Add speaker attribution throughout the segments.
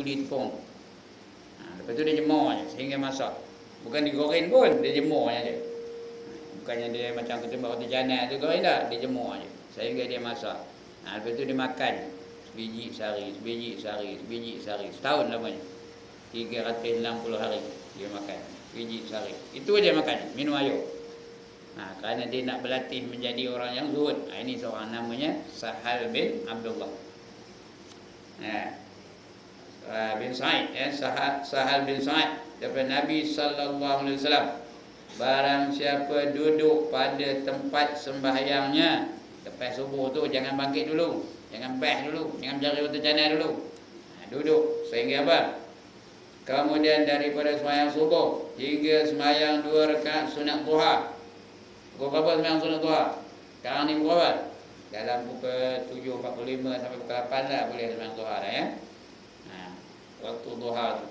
Speaker 1: di tepung. Lepas tu dia jemur je sehingga masak. Bukan digoreng pun, dia jemur je. Bukannya dia macam kita buat roti canai tu goreng dah, dia jemur je sehingga dia masak. Lepas tu dia makan sebiji sehari, sebiji sehari, sebiji sehari, setahun lamanya. 360 hari dia makan sebiji sehari. Itu aja makan, minum air. Kerana dia nak berlatih menjadi orang yang zuhud. Ini seorang namanya Sahal bin Abdullah. Bin Sa'id, Sahal bin Sa'id daripada Nabi sallallahu alaihi wasallam. Barang siapa duduk pada tempat sembahyangnya lepas subuh tu, jangan bangkit dulu, jangan beh dulu, jangan mencari roti canai dulu. Duduk sehingga apa? Kemudian daripada sembahyang subuh hingga sembahyang 2 rakaat sunat duha. Pukul berapa sembahyang sunat duha? Sekarang ni pukul berapa? Dalam pukul 7.45 sampai pukul 8 lah boleh sembahyang duha dah ya. Waktu duha tu.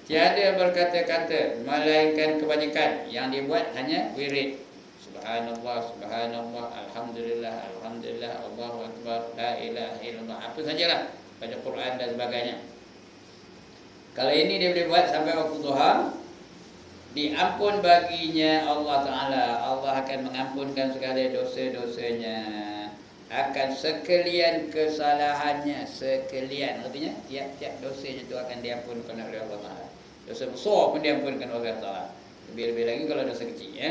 Speaker 1: Tiada berkata-kata melainkan kebanyakan yang dibuat hanya wirid. Subhanallah, subhanallah, alhamdulillah, alhamdulillah, Allahu akbar, la ilaha illallah. Apa sajalah, baca Quran dan sebagainya. Kalau ini dia boleh buat sampai waktu duha, diampun baginya Allah Ta'ala. Allah akan mengampunkan segala dosa-dosanya, akan sekalian kesalahannya, sekalian artinya tiap-tiap dosanya itu akan diampunkan oleh Allah Ta'ala. Dosa besar pun diampunkan oleh Allah Ta'ala, lebih-lebih lagi kalau dosa kecil ya.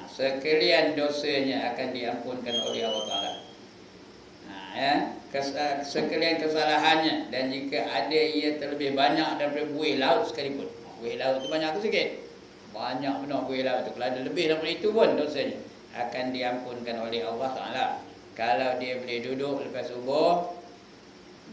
Speaker 1: Sekalian dosanya akan diampunkan oleh Allah Ta'ala. Sekalian kesalahannya, dan jika ada ia terlebih banyak daripada buih laut sekalipun. Buih laut itu banyak ke sikit? Banyak benar buih laut itu. Kalau ada lebih daripada itu pun dosanya akan diampunkan oleh Allah Ta'ala. Kalau dia boleh duduk lepas subuh,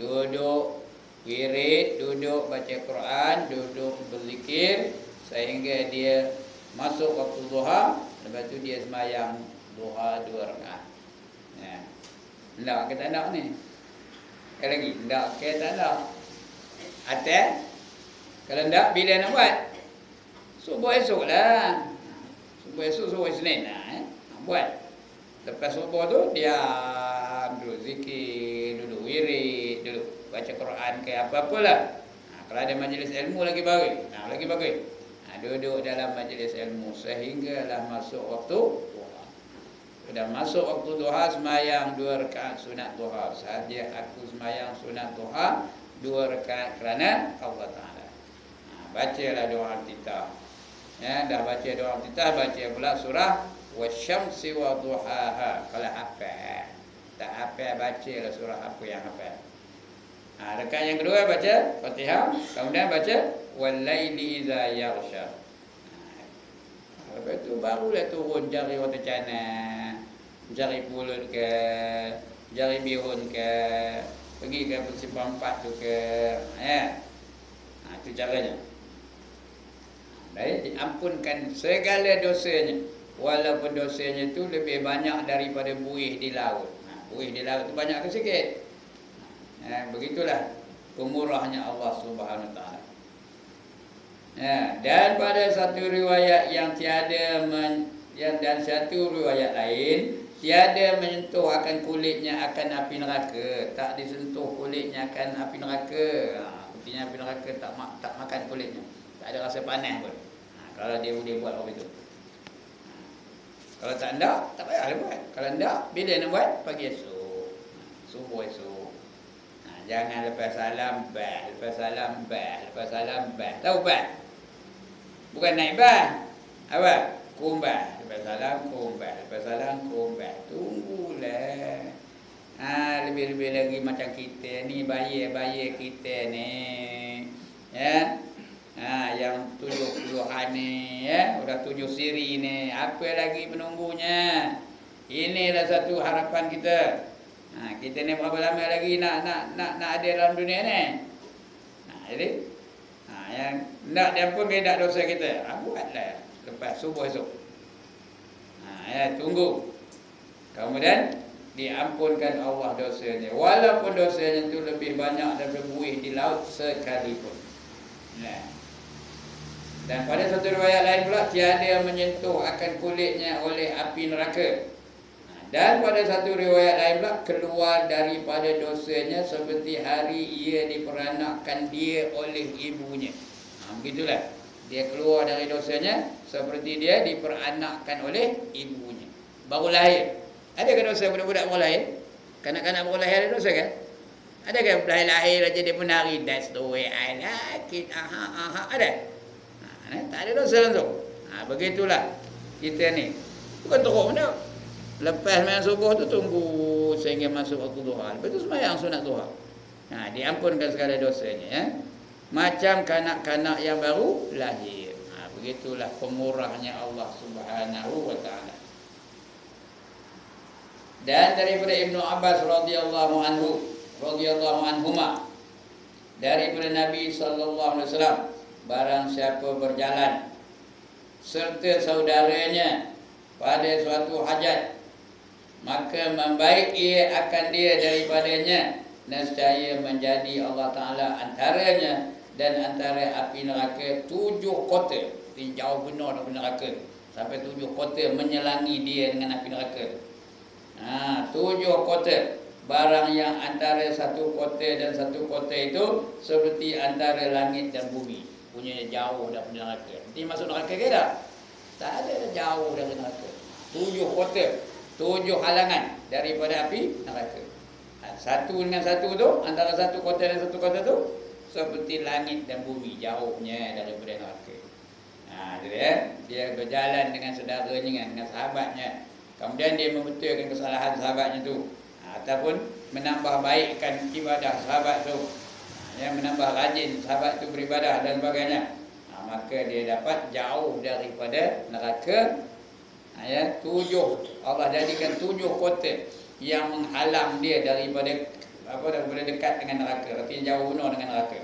Speaker 1: duduk wirid, duduk baca Quran, duduk berzikir sehingga dia masuk waktu duha, lepas tu dia sembahyang duha 2 rakaat. Ndak ke tak nak ni? Sekali lagi, ndak ke tak nak? Atas? Kalau ndak, bila nak buat? Subuh esok lah. Subuh esok, subuh Isnin lah. Buat. Lepas subuh tu, diam dulu, zikir dulu, wirid dulu, baca Quran ke apa-apalah. Kalau ada majlis ilmu lagi bagus. Lagi bagus. Duduk dalam majlis ilmu sehinggalah masuk waktu duha. Sudah masuk waktu duha, sembahyang 2 rakaat sunat duha. Sahaja aku sembahyang sunat duha 2 rakaat kerana Allah Ta'ala. Bacalah doa iftitah. Dah baca doa iftitah, baca pula surah wasyamsi wa duhaha. Kalau hafal, tak hafal bacalah surah apa yang hafal. Rakaat yang kedua baca Fatihah, kemudian baca walaili idza yaghsha. Lepas tu barulah turun jari roti canai, jari pulut ke, jari bihun ke, pergi ke Simpang 4 tu ke, itu caranya. Baik, diampunkan segala dosanya, walaupun dosanya itu lebih banyak daripada buih di laut. Buih di laut itu banyak ke sikit? Begitulah pemurahnya Allah Subhanahu Wa Taala. Dan pada satu riwayat yang tiada dan satu riwayat lain, tiada menyentuh akan kulitnya akan api neraka. Tak disentuh kulitnya akan api neraka. Artinya api neraka tak makan kulitnya, tak ada rasa panas pun. Kalau dia boleh buat orang itu. Kalau tak ndak, tak payahlah buat. Kalau ndak, bila nak buat? Pagi esok, subuh esok. Jangan lepas salam bah, lepas salam bah, lepas salam bah. Tahu bah? Bukan naik bah. Apa? Kumbah. Lepas salam kumbah, lepas salam kumbah. Tunggulah. Lebih-lebih lagi macam kita ni, bayi-bayi kita ni. Ya. Yang 70-an ni, ya, udah 7 siri ni. Apa lagi penunggunya? Inilah satu harapan kita. Kita ni berapa lama lagi nak ada dalam dunia ni? Jadi yang nak diampunkan tak dosa kita, buatlah lepas subuh esok. Tunggu. Kemudian diampunkan Allah dosanya, walaupun dosanya itu lebih banyak daripada buih di laut sekalipun. Dan pada satu riwayat lain pula, tiada menyentuh akan kulitnya oleh api neraka. Dan pada satu riwayat lain pula, keluar daripada dosanya seperti hari ia diperanakkan dia oleh ibunya. Begitulah. Dia keluar dari dosanya seperti dia diperanakkan oleh ibunya. Baru lahir. Adakah dosa budak-budak baru lahir? Kanak-kanak baru lahir ada dosa kan? Adakah lahir aja dia menari? That's the way I like it. Ada? Tak ada dosa langsung. Begitulah kita ni. Bukan teruk mana. Lepas main subuh tu tunggu sehingga masuk waktu duha. Lepas tu sembahyang sunat duha. Diampunkan segala dosanya ya. Macam kanak-kanak yang baru lahir. Begitulah pemurahnya Allah Subhanahu wa taala. Dan daripada Ibnu Abbas radhiyallahu anhuma, daripada Nabi sallallahu alaihi wasallam, barang siapa berjalan serta saudaranya pada suatu hajat, maka membaik ia akan dia daripadanya, nescaya menjadi Allah Ta'ala antaranya dan antara api neraka 7 kota. Ini jauh benar api neraka, sampai 7 kota menyelangi dia dengan api neraka. 7 kota. Barang yang antara satu kota dan satu kota itu seperti antara langit dan bumi. Punya jauh daripada neraka. Nanti masuk neraka ke tak? Tak ada, jauh dari neraka. 7 kota, 7 halangan daripada api neraka. Satu dengan satu tu, antara satu kota dan satu kota tu seperti langit dan bumi, jauhnya daripada neraka. Dia berjalan dengan saudaranya, dengan sahabatnya. Kemudian dia membetulkan kesalahan sahabatnya tu, ataupun menambah baikkan ibadah sahabat tu, menambah rajin sahabat tu beribadah dan sebagainya. Maka dia dapat jauh daripada neraka. 7, Allah jadikan 7 kota yang menghalang dia daripada dekat dengan neraka. Artinya jauh benar dengan neraka.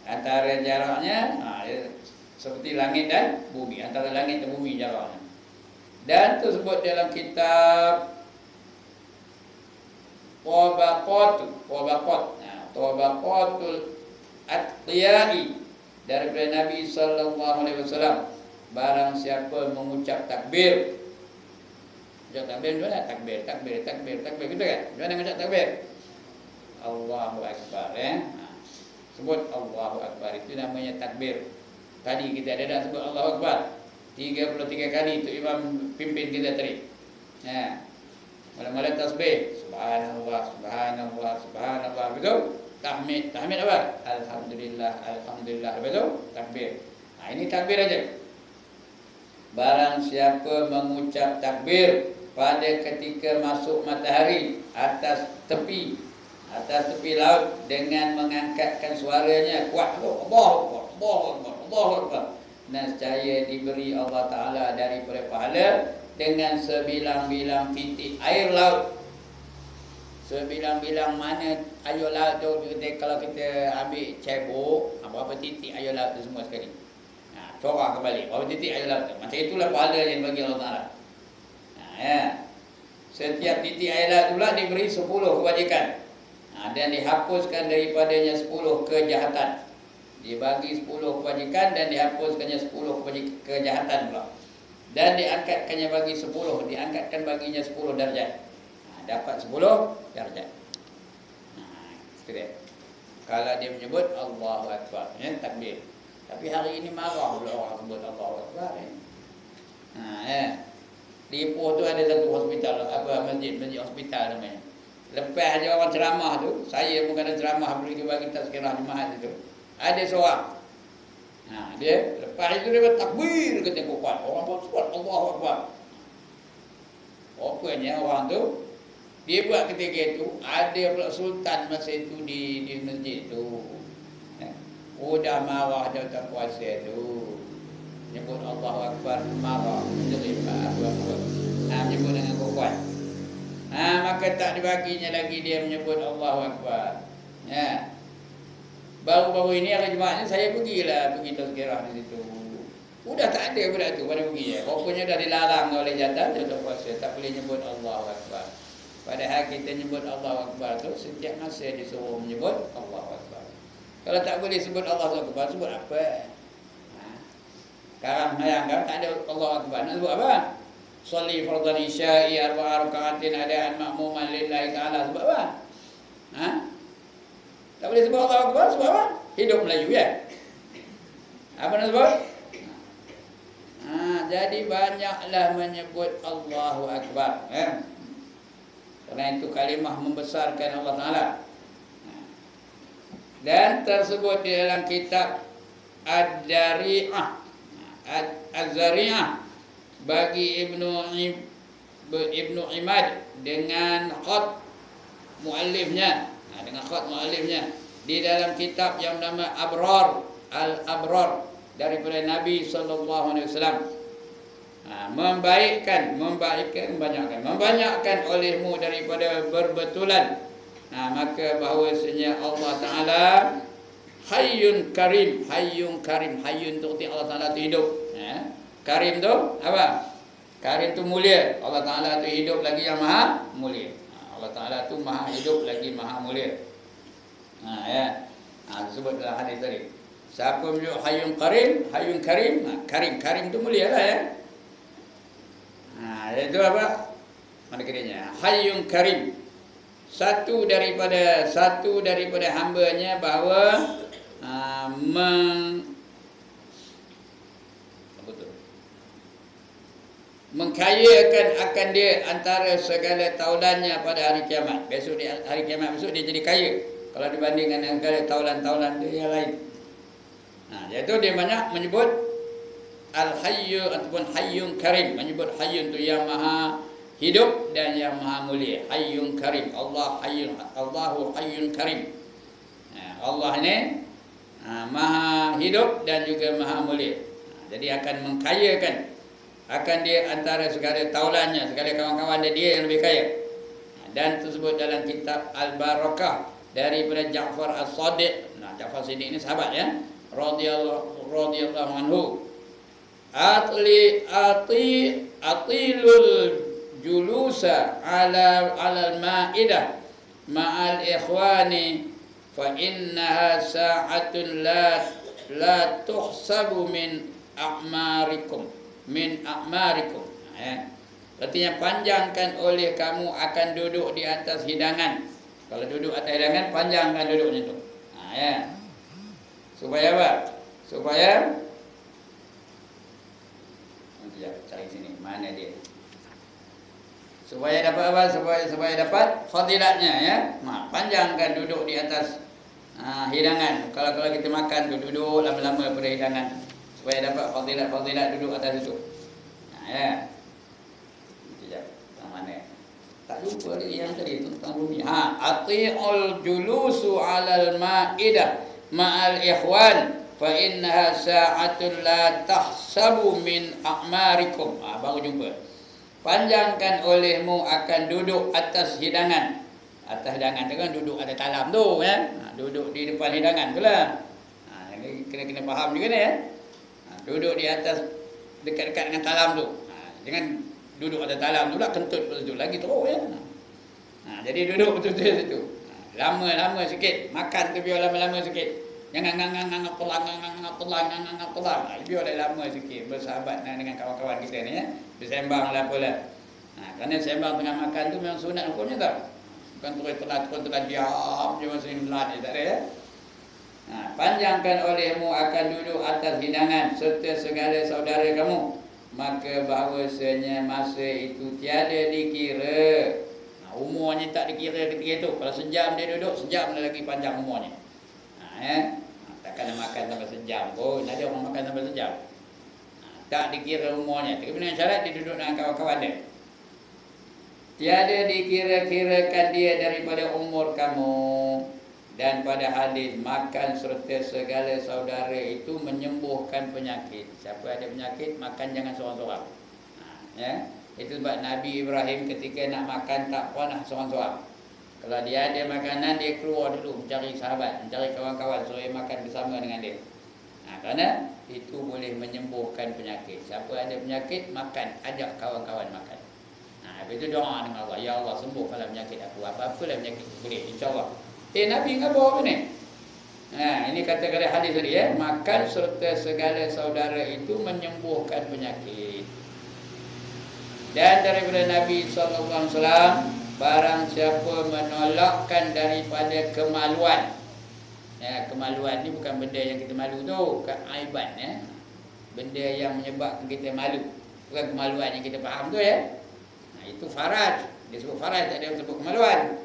Speaker 1: Antara jaraknya seperti langit dan bumi. Antara langit dan bumi jaraknya. Dan tersebut dalam kitab Tabaqatul Atqiyai daripada Nabi sallallahu alaihi wasallam. Barang siapa mengucap takbir. Ucap takbir macam mana? Takbir gitu kan? Macam mana mengucap takbir? Allahu Akbar sebut Allahu Akbar, itu namanya takbir. Tadi kita ada dah sebut Allahu Akbar 33 kali, itu imam pimpin kita tadi. Mula-mula tasbih subhanallah, subhanallah, subhanallah. Betul? Tahmid apa? Alhamdulillah, alhamdulillah. Betul? Takbir. Ini takbir aja. Barang siapa mengucap takbir pada ketika masuk matahari atas tepi laut dengan mengangkatkan suaranya kuat, Allahu Akbar, Allahu Akbar, Allahu Akbar, nescaya diberi Allah Ta'ala daripada pahala dengan sebilang-bilang titik air laut. Sebilang-bilang mana air laut tu, kalau kita ambil cebok, berapa titik air laut tu semua sekali, corah kembali, berapa titik air laut tu. Macam itulah pahala yang bagi Allah Ta'ala. Setiap titik air laut pula diberi 10 kebajikan, dan dihapuskan daripadanya 10 kejahatan. Dibagi 10 kebajikan dan dihapuskannya 10 kejahatan pula. Dan diangkatkannya bagi 10, diangkatkan baginya 10 darjat. Dapat 10 darjat. Itu dia. Kalau dia menyebut Allahu Akbar, takbir. Tapi hari ini marah pula orang sebut Allahu Akbar. Di Ipoh tu ada satu hospital, masjid hospital namanya. Lepas ada orang ceramah tu, saya pun kadang ceramah pergi bagi tazkirah jemaah itu. Ada seorang. Dia lepas itu dia bertakbir kata kuat. Orang pun sebut Allahu Akbar. Rupanya orang tu, dia buat ketika itu, ada pula sultan masa itu di masjid tu. Udah marah jawatan kuasa tu. Nyebut Allahu Akbar, marah. Menerima apa-apa. Menyebut dengan kuat. Maka tak dibaginya lagi dia menyebut Allahu Akbar. Baru-baru ini hari Jumaatnya saya pergi tazkirah di situ. Udah tak ada budak tu pada pergi. Rupanya dah dilarang oleh jawatan kuasa, tak boleh nyebut Allahu Akbar. Padahal kita nyebut Allahu Akbar tu setiap masa disuruh menyebut Allahu Akbar. Kalau tak boleh sebut Allahu Akbar, sebut apa? Sekarang bayangkan tak ada Allahu Akbar, nak sebut apa? Salli fardhan isya'i arba'a raka'atin adaan ma'muman lillahi ta'ala. Sebab apa? Ha? Tak boleh sebut Allahu Akbar sebab apa? Hidup Melayu ya. Apa nak sebut? Jadi banyaklah menyebut Allahu Akbar. Kerana itu kalimah membesarkan Allah Ta'ala. Dan tersebut di dalam kitab Az-Zari'ah bagi Ibnu Imad dengan khat muallifnya, di dalam kitab yang nama Al-Abrar daripada Nabi SAW. Membanyakkan olehmu daripada berbetulan. Maka bahawasanya Allah Ta'ala Hayyun Karim. Hayyun tu Allah Ta'ala tu hidup. Karim tu apa? Karim tu mulia. Allah Ta'ala tu hidup lagi yang maha mulia. Allah Ta'ala tu maha hidup lagi maha mulia. Disebut dalam hadis tadi. Siapa menyebut Hayyun Karim, Karim tu mulia lah ya. Itu apa? Mana kiranya? Hayyun Karim. Satu daripada hamba-Nya bahawa mengkayakan akan dia antara segala taulannya pada hari kiamat. Besok di hari kiamat besok dia jadi kaya kalau dibandingkan dengan taulan-taulan dia yang lain. Iaitu dia banyak menyebut Al-Hayyu ataupun Hayyun Karim, menyebut Hayyun tu yang maha hidup dan yang maha mulia. Hayyun Karim. Allahu Hayyun Karim. Allah ni maha hidup dan juga maha mulia. Jadi akan mengkayakan akan dia antara segala taulannya, segala kawan-kawan dia yang lebih kaya. Dan tersebut dalam kitab Al-Barakah daripada Ja'far As-Sadiq. Ja'far As-Sadiq ini sahabat ya. Radhiyallahu anhu. Atilul julusa ala al-ma'idah ma'al ikhwani fa innaha sa'atun la tuhsabu min a'marikum. Artinya panjangkan oleh kamu akan duduk di atas hidangan. Kalau duduk atas hidangan, panjangkan duduknya tu. Supaya apa? Supaya cari sini mana dia? Supaya dapat apa? Supaya dapat fadilatnya ya. Panjangkan duduk di atas hidangan. Kalau kita makan duduk lama-lama pada hidangan supaya dapat fadilat duduk atas itu. Ya. Sekejap. Mana? Tak lupa dia yang tadi tentang bumi. Ati'ul julusu 'alal ma'idah ma'al ikhwan fa innaha sa'atun la tahsabu min a'marikum. Baru jumpa. Panjangkan olehmu akan duduk atas hidangan. Atas hidangan tu kan duduk atas talam tu ya. Duduk di depan hidangan tu lah. Kena faham juga ni ya. Duduk di atas dekat-dekat dengan talam tu. Jangan duduk atas talam tu lah kentut pada situ lagi teruk ya. Jadi duduk betul-betul situ. Lama-lama sikit. Makan tu biar lama-lama sikit. Jangan pelang. Biar lama sikit bersahabat dengan kawan-kawan kita ni ya. Bersembang lah apalah. Kerana sembang tengah makan tu memang sunat hukumnya tak? Bukan terus telat diam je masa ni melat tak ada ya. Panjangkan olehmu akan duduk atas hidangan serta segala saudara kamu. Maka bahawasanya masa itu tiada dikira. Umurnya tak dikira ketika itu. Kalau sejam dia duduk, sejam lagi panjang umurnya. Takkan nak makan sampai sejam pun. Ada orang makan sampai sejam. Tak dikira umurnya. Tapi dengan syarat dia duduk dengan kawan-kawan dia. Tiada dikira-kirakan dia daripada umur kamu. Dan pada hadis makan serta segala saudara itu menyembuhkan penyakit. Siapa ada penyakit, makan jangan seorang-seorang. Ya. Itu sebab Nabi Ibrahim ketika nak makan tak pernah seorang-seorang. Kalau dia ada makanan, dia keluar dulu mencari sahabat, mencari kawan-kawan supaya makan bersama dengan dia. Kerana itu boleh menyembuhkan penyakit. Siapa ada penyakit, makan, ajak kawan-kawan makan. Habis itu doa dengan Allah, ya Allah sembuhkanlah penyakit aku. Apa-apalah penyakit boleh, insya-Allah. Nabi ngabar apa ni? Ini kata-kata hadis tadi ya. Makan serta segala saudara itu menyembuhkan penyakit. Dan daripada Nabi SAW, barang siapa menolakkan daripada kemaluan. Ya, kemaluan ni bukan benda yang kita malu tu, keaiban ya. Benda yang menyebabkan kita malu. Bukan kemaluan yang kita faham tu ya. Itu faraj. Dia sebut faraj, tak ada yang sebut kemaluan.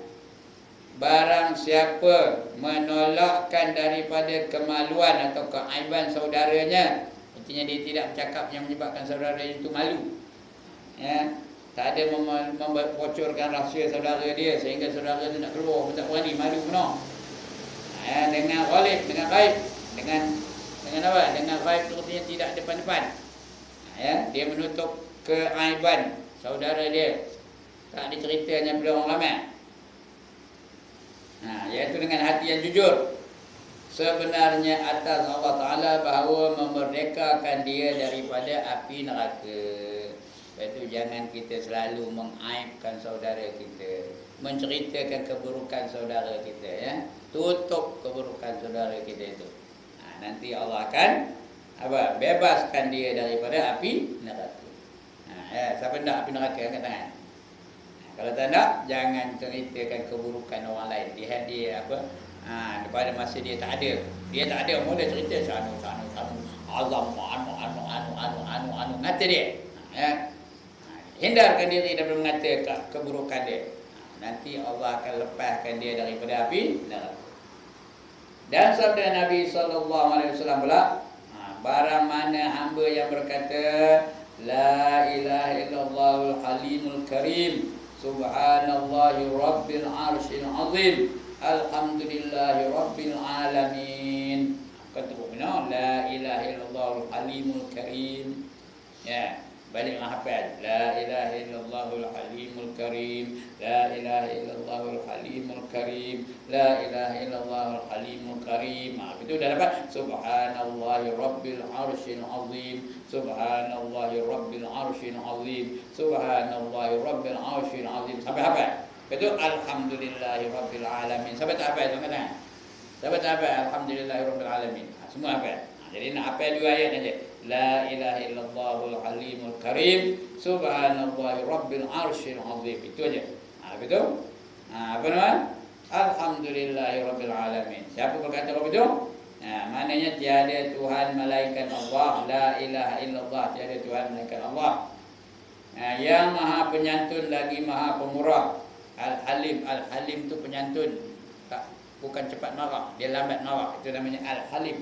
Speaker 1: Barang siapa menolakkan daripada kemaluan atau keaiban saudaranya, artinya dia tidak bercakap yang menyebabkan saudara itu malu. Ya. Tak ada membocorkan rahsia saudara dia sehingga saudara itu nak keluar pun tak berani, malu penuh. Ya, dengan ghalib, dengan baik, dengan apa? Dengan baik tu artinya tidak depan-depan. Ya, dia menutup keaiban saudara dia. Tak diceritanya pada orang ramai. Iaitu dengan hati yang jujur. Sebenarnya atas Allah Ta'ala bahawa memerdekakan dia daripada api neraka. Iaitu jangan kita selalu mengaibkan saudara kita, menceritakan keburukan saudara kita ya. Tutup keburukan saudara kita itu. Nanti Allah akan bebaskan dia daripada api neraka. Siapa nak api neraka angkat tangan. Kalau tak nak, jangan ceritakan keburukan orang lain. Dia daripada masa dia tak ada. Dia tak ada, mula cerita anu azam anu ngata dia. Hindarkan diri daripada mengata keburukan dia. Nanti Allah akan lepaskan dia daripada api neraka. Dan sabda Nabi SAW pula, barang mana hamba yang berkata la ilaha illallahul halimul karim, subhanallahi rabbil arshil azim, alhamdulillahi rabbil alamin. Kata benar, la ilaha illallahul halimul karim. Ya, baliklah hafal. La ilaha illallahul halimul karim, la ilaha illallahul halimul karim, la ilaha illallahul halimul karim. Itu dah dapat. Subhanallahi rabbil arshil azim, subhanallahi rabbil arshil azim, subhanallahi rabbil arshil azim. Sampai hafal. Itu alhamdulillahi rabbil alamin. Sampai tak hafal tuan-tuan? Sampai tak hafal alhamdulillahi rabbil alamin. Semua hafal. Jadi nak hafal dua ayat saja. La ilaha illallahul halimul karim, subhanallahi rabbil arshil azim. Itu aja. Betul? Apa nama? Alhamdulillahi rabbil alamin. Siapa berkata begitu? Maknanya tiada Tuhan malaikat Allah, la ilaha illallah, tiada Tuhan malaikat Allah. Yang maha penyantun lagi maha pemurah. Al-Halim, Al-Halim tu penyantun. Bukan cepat marah, dia lambat marah. Itu namanya Al-Halim.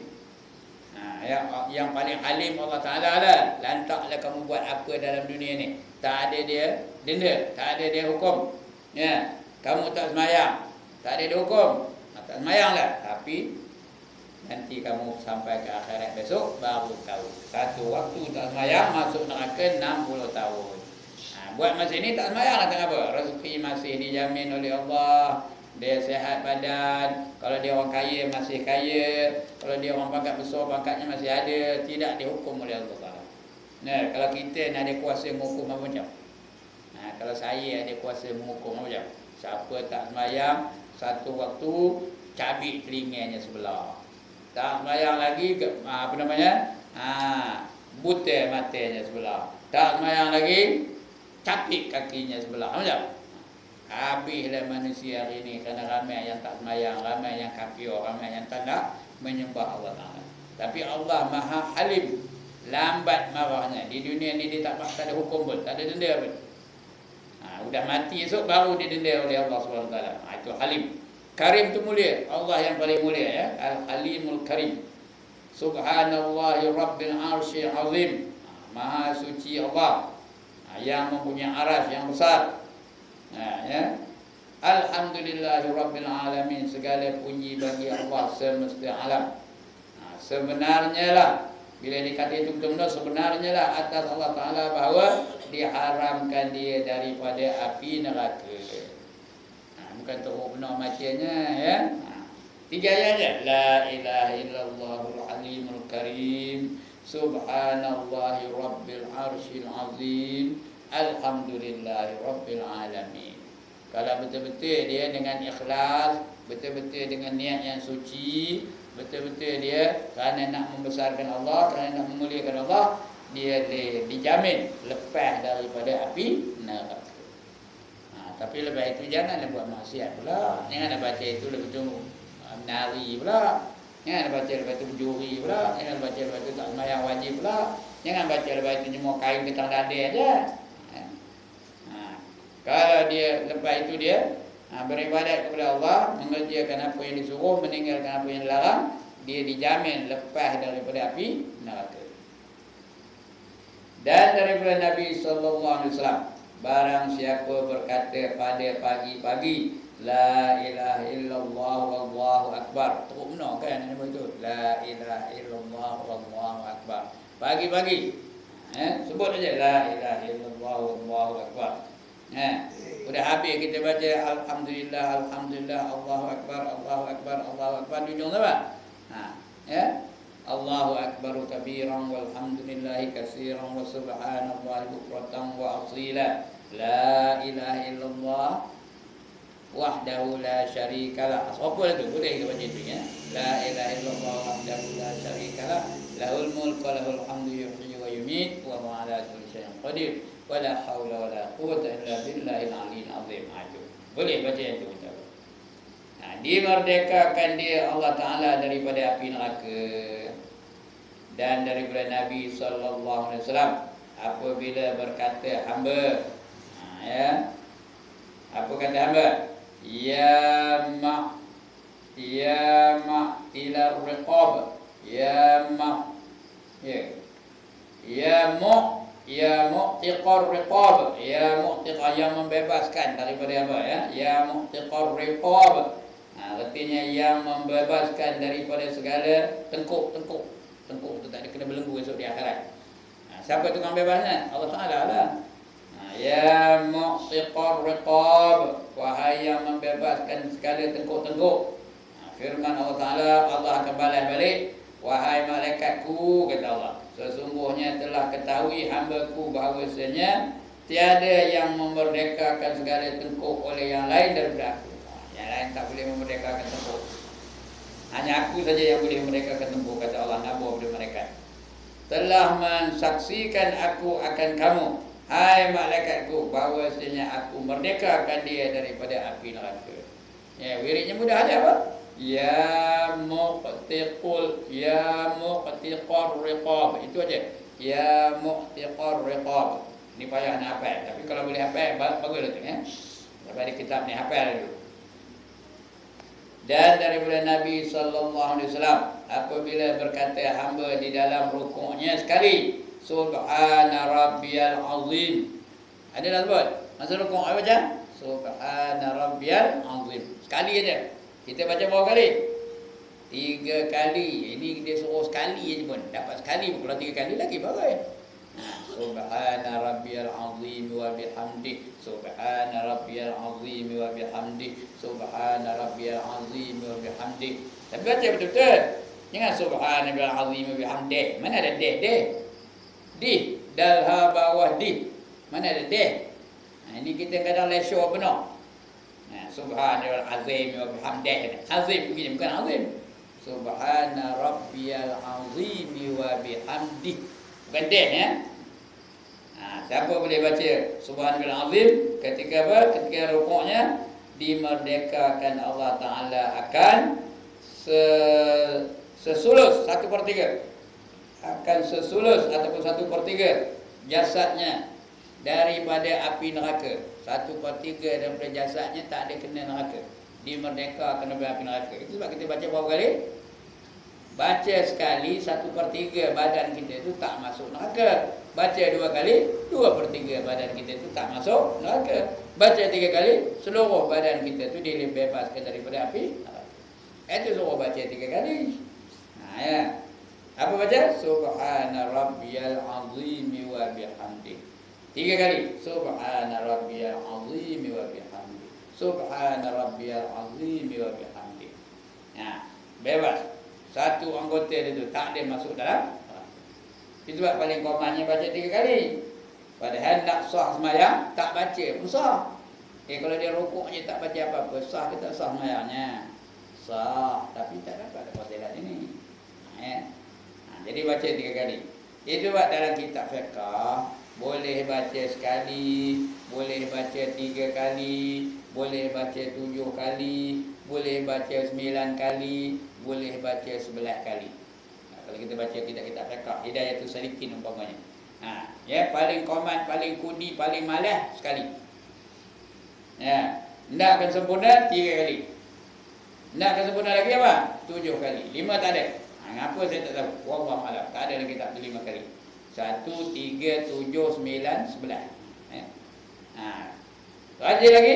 Speaker 1: Yang paling halim Allah Ta'ala lah. Lantaklah kamu buat apa dalam dunia ni. Tak ada dia denda, tak ada dia hukum. Ya, kamu tak semayang, tak ada dia hukum. Tak semayang lah. Tapi nanti kamu sampai ke akhirat besok baru tahu. Satu waktu tak semayang masuk neraka 60 tahun. Buat masa ini tak semayang lah, tak apa. Rezeki masih dijamin oleh Allah. Dia sehat badan. Kalau dia orang kaya masih kaya. Kalau dia orang pangkat besar, pangkatnya masih ada. Tidak dihukum oleh Allah Ta'ala. Kalau kita nak ada kuasa menghukum apa macam? Kalau saya ada kuasa menghukum apa macam? Siapa tak sembahyang, satu waktu cabik telinganya sebelah. Tak sembahyang lagi, buta matanya sebelah. Tak sembahyang lagi, capik kakinya sebelah. Macam? Habislah manusia hari ini kerana ramai yang tak sembahyang, ramai yang kafir, ramai yang tak nak menyembah Allah Ta'ala. Tapi Allah Maha Halim, lambat marahnya. Di dunia ni dia tak ada hukum pun, tak ada denda pun. Udah mati esok baru didenda oleh Allah SWT. Itu Halim. Karim tu mulia, Allah yang paling mulia ya. Al-Halimul Karim. Subhanallahi rabbil arshil azim. Maha suci Allah yang mempunyai aras yang besar. Ya. Alhamdulillahi rabbil alamin. Segala puji bagi Allah semesta alam. Sebenarnya lah, bila dikata itu betul-betul, sebenarnya lah atas Allah Ta'ala bahawa diharamkan dia daripada api neraka. Bukan teruk benar macamnya ya. 3 ayat je. La ilaha illallahul halimul karim, subhanallahi rabbil arshil azim, alhamdulillahi rabbil alamin. Kalau betul-betul dia dengan ikhlas, betul-betul dengan niat yang suci, betul-betul dia kerana nak membesarkan Allah, kerana nak memuliakan Allah, dia dijamin lepas daripada api neraka. Tapi lepas itu janganlah buat maksiat pula. Janganlah baca itu lepas tu menari pula. Jangan baca lepas itu berjuri pula. Jangan baca lepas itu tak sembahyang wajib pula. Jangan baca lepas itu nyemur kain ke tang dada aja. Kalau dia lepas itu dia beribadat kepada Allah, mengerjakan apa yang disuruh, meninggalkan apa yang dilarang, dia dijamin lepas daripada api neraka. Dan daripada Nabi SAW, barang siapa berkata pada pagi-pagi la ilaha illallah wallahu akbar, teruk benar kan nama itu, la ilaha illallah wallahu akbar, pagi-pagi sebut aja la ilaha illallah wallahu akbar. Sudah habis kita baca alhamdulillah alhamdulillah Allahu akbar Allahu akbar Allahu akbar, ujung apa? Ya, Allahu akbar kabiran walhamdulillahi katsiran wa subhanallahi bukratan wa asila, la ilaha illallah wahdahu la syarikalah. Apa itu? Boleh kita baca itu ya. La ilaha illallah wahdahu la syarikalah, lahul mulku wa lahul hamdu yuhyi wa yumiit wa huwa ala kulli syai'in qadir wa la haula wa la quwwata illa billahil aliyyil azim. Boleh baca itu kita. Dimerdekakan dia Allah Ta'ala daripada api neraka. Dan daripada Nabi SAW, apabila berkata hamba, apa kata hamba? Ya ila riqab, ya mu'tiqar riqab, ya mu'tiqar, yang membebaskan daripada apa ya? Ya mu'tiqar riqab. Artinya yang membebaskan daripada segala tengkuk tu tak ada kena belenggu esok di akhirat. Siapa tukang bebasnya? Allah Ta'ala lah. Ya mu'tiqar riqab, wahai yang membebaskan segala tengkuk-tengkuk. Firman Allah Ta'ala, Allah akan balas balik, wahai malaikatku, kata Allah, sesungguhnya telah ketahui hamba-Ku bahawasanya tiada yang memerdekakan segala tengkuk oleh yang lain daripada Aku. Yang lain tak boleh memerdekakan tengkuk, hanya Aku saja yang boleh memerdekakan tengkuk, kata Allah Nabi kepada mereka. Telah mensaksikan Aku akan kamu, hai malaikatku, bahawasanya Aku merdekakan dia daripada api neraka. Ya, wiridnya mudah aja apa? Ya mu'tiqar riqab, itu aja. Ya mu'tiqar riqab. Ini payah nak hafal, tapi kalau boleh hafal baguslah tu ya. Daripada kitab ni hafal dulu. Dan daripada Nabi SAW, apabila berkata hamba di dalam rukuknya sekali, subhana rabbiyal azim. Ada dah sebut masa rukuk apa baca? Subhana rabbiyal azim. Sekali aja. Kita baca berapa kali? 3 kali. Ini dia suruh sekali aja pun dapat sekali. Kalau 3 kali lagi bagus. Subhana rabbiyal azim wa bihamdi, subhana rabbiyal azim wa bihamdi, subhana rabbiyal azim wa bihamdi. Tapi baca betul-betul. Jangan subhana rabbiyal azim wa bihamdi. Mana ada di dalha bawah di. Mana ada ini kita kadang lesho benar. Subhanal azim wa bihamdihi. Azim begini, bukan azim. Subhana rabbiyal azim wa bihamdihi. Bukan ya. Siapa boleh baca subhanal azim ketika apa? Ketika rukuknya, dimerdekakan Allah Ta'ala akan sesulus 1/3. Akan sesulus ataupun 1/3 jasadnya daripada api neraka. 1/3 daripada jasadnya tak ada kena neraka, dimerdekakan daripada api neraka. Itu sebab kita baca berapa kali? Baca sekali 1/3 badan kita itu tak masuk neraka. Baca 2 kali, 2/3 badan kita itu tak masuk neraka. Baca 3 kali, seluruh badan kita itu dibebaskan daripada api neraka. Itu suruh baca 3 kali. Ya. Apa baca? Subhana rabbiyal azim wa bihamdi. 3 kali. Subhana rabbiyal azim wa bihamdi. Subhana rabbiyal azim wa bihamdi. Bebas. Satu anggota itu tak ada masuk dalam. Itu sebab paling komannya baca 3 kali. Padahal nak sah sembahyang tak baca pun sah. Kalau dia rukuknya tak baca apa-apa, sah ke tak sah sembahyangnya? Sah, tapi tak dapat fadilat ini. Jadi baca 3 kali. Itu buat dalam kitab fiqh. Boleh baca sekali, boleh baca 3 kali, boleh baca 7 kali, boleh baca 9 kali, boleh baca 11 kali. Kalau kita baca kitab-kitab fiqh, Hidayatul Salikin umpamanya. Ya, paling komat, paling kudi, paling malas sekali. Ya, nak akan sempurna 3 kali. Nak akan sempurna lagi apa? 7 kali. 5 tak ada. Ngapa saya tak tahu? Wallahu a'lam. Tak ada dalam kitab tu 5 kali. 1, 3, 7, 9, 11. Rajin lagi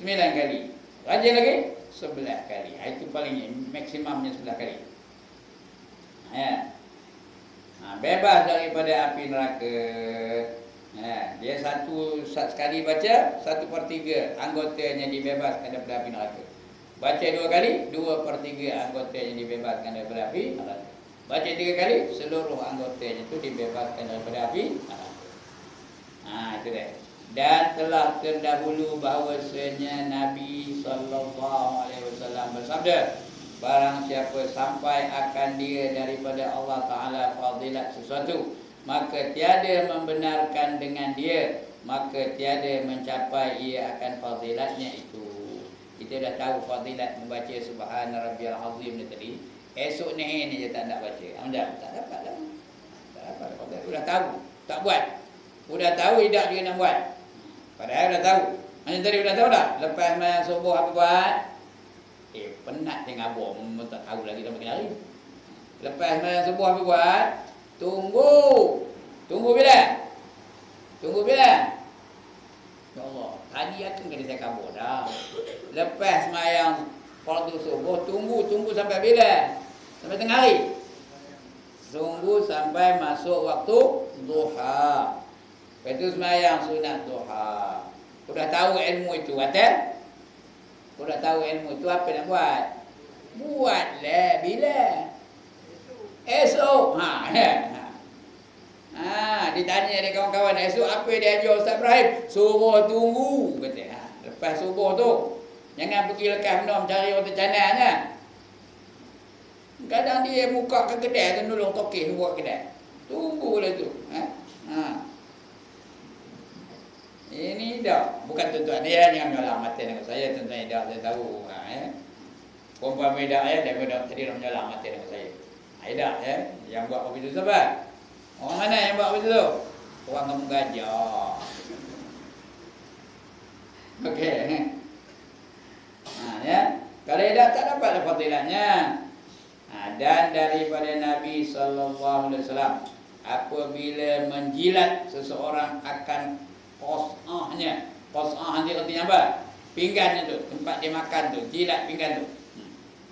Speaker 1: 9 kali. Rajin lagi 11 kali. Itu paling maksimumnya 11 kali. Ya. Bebas daripada api neraka. Dia sekali baca 1/3 anggotanya dibebaskan daripada api neraka. Baca 2 kali 2/3 anggotanya dibebaskan daripada api neraka. Baca 3 kali seluruh anggotanya itu dibebaskan daripada api neraka. Itu dia. Dan telah terdahulu bahawasanya Nabi SAW bersabda, barang siapa sampai akan dia daripada Allah Ta'ala fadilat sesuatu, maka tiada membenarkan dengan dia, maka tiada mencapai ia akan fadilatnya itu. Kita dah tahu fadilat membaca Subhana Rabbiyal Azim ni tadi. Esok ni je tak nak baca. Tak dapat lah. Tak dapat. Sudah tahu, tak buat. Sudah tahu tidak dia nak buat. Padahal dah tahu. Macam tadi sudah tahu dah. Lepas sembahyang subuh apa buat? Penat tengah abang, tak tahu lagi dah makin hari. Lepas sembahyang subuh apa buat? Tunggu bila? Ya Allah, tadi aku kena saya kabur dah. Lepas sembahyang fardu subuh, tunggu sampai bila? Sampai tengah hari. Tunggu sampai masuk waktu duha. Lepas itu sembahyang sunat duha. Sudah tahu ilmu itu, kata? Sudah tahu ilmu itu, apa nak buat? Buatlah bila? Esok. Ditanya dia kawan-kawan, esok apa dia ajar Ustaz Ibrahim? Suruh tunggu, kata. Lepas subuh tu, jangan pergi lekas minum cari orang tercananya. Kadang dia buka ke kedai tu, nolong tokeh buat kedai. Tunggulah tu. Ini dah, bukan tuan-tuan dia jangan menyolah mata dengan saya, tuan-tuan dah saya tahu. Perempuan beda dia tadi nak menyolah mata dengan saya. Dah yang buat begitu siapa? Orang mana yang buat begitu? Orang kamu gajah. Okey. Ya. Kalau dah tak dapat fadilatnya. Dan daripada Nabi SAW, apabila menjilat seseorang akan qas'ahnya. Qas'ah ni artinya apa? Pinggannya tu, tempat dia makan tu, jilat pinggan tu.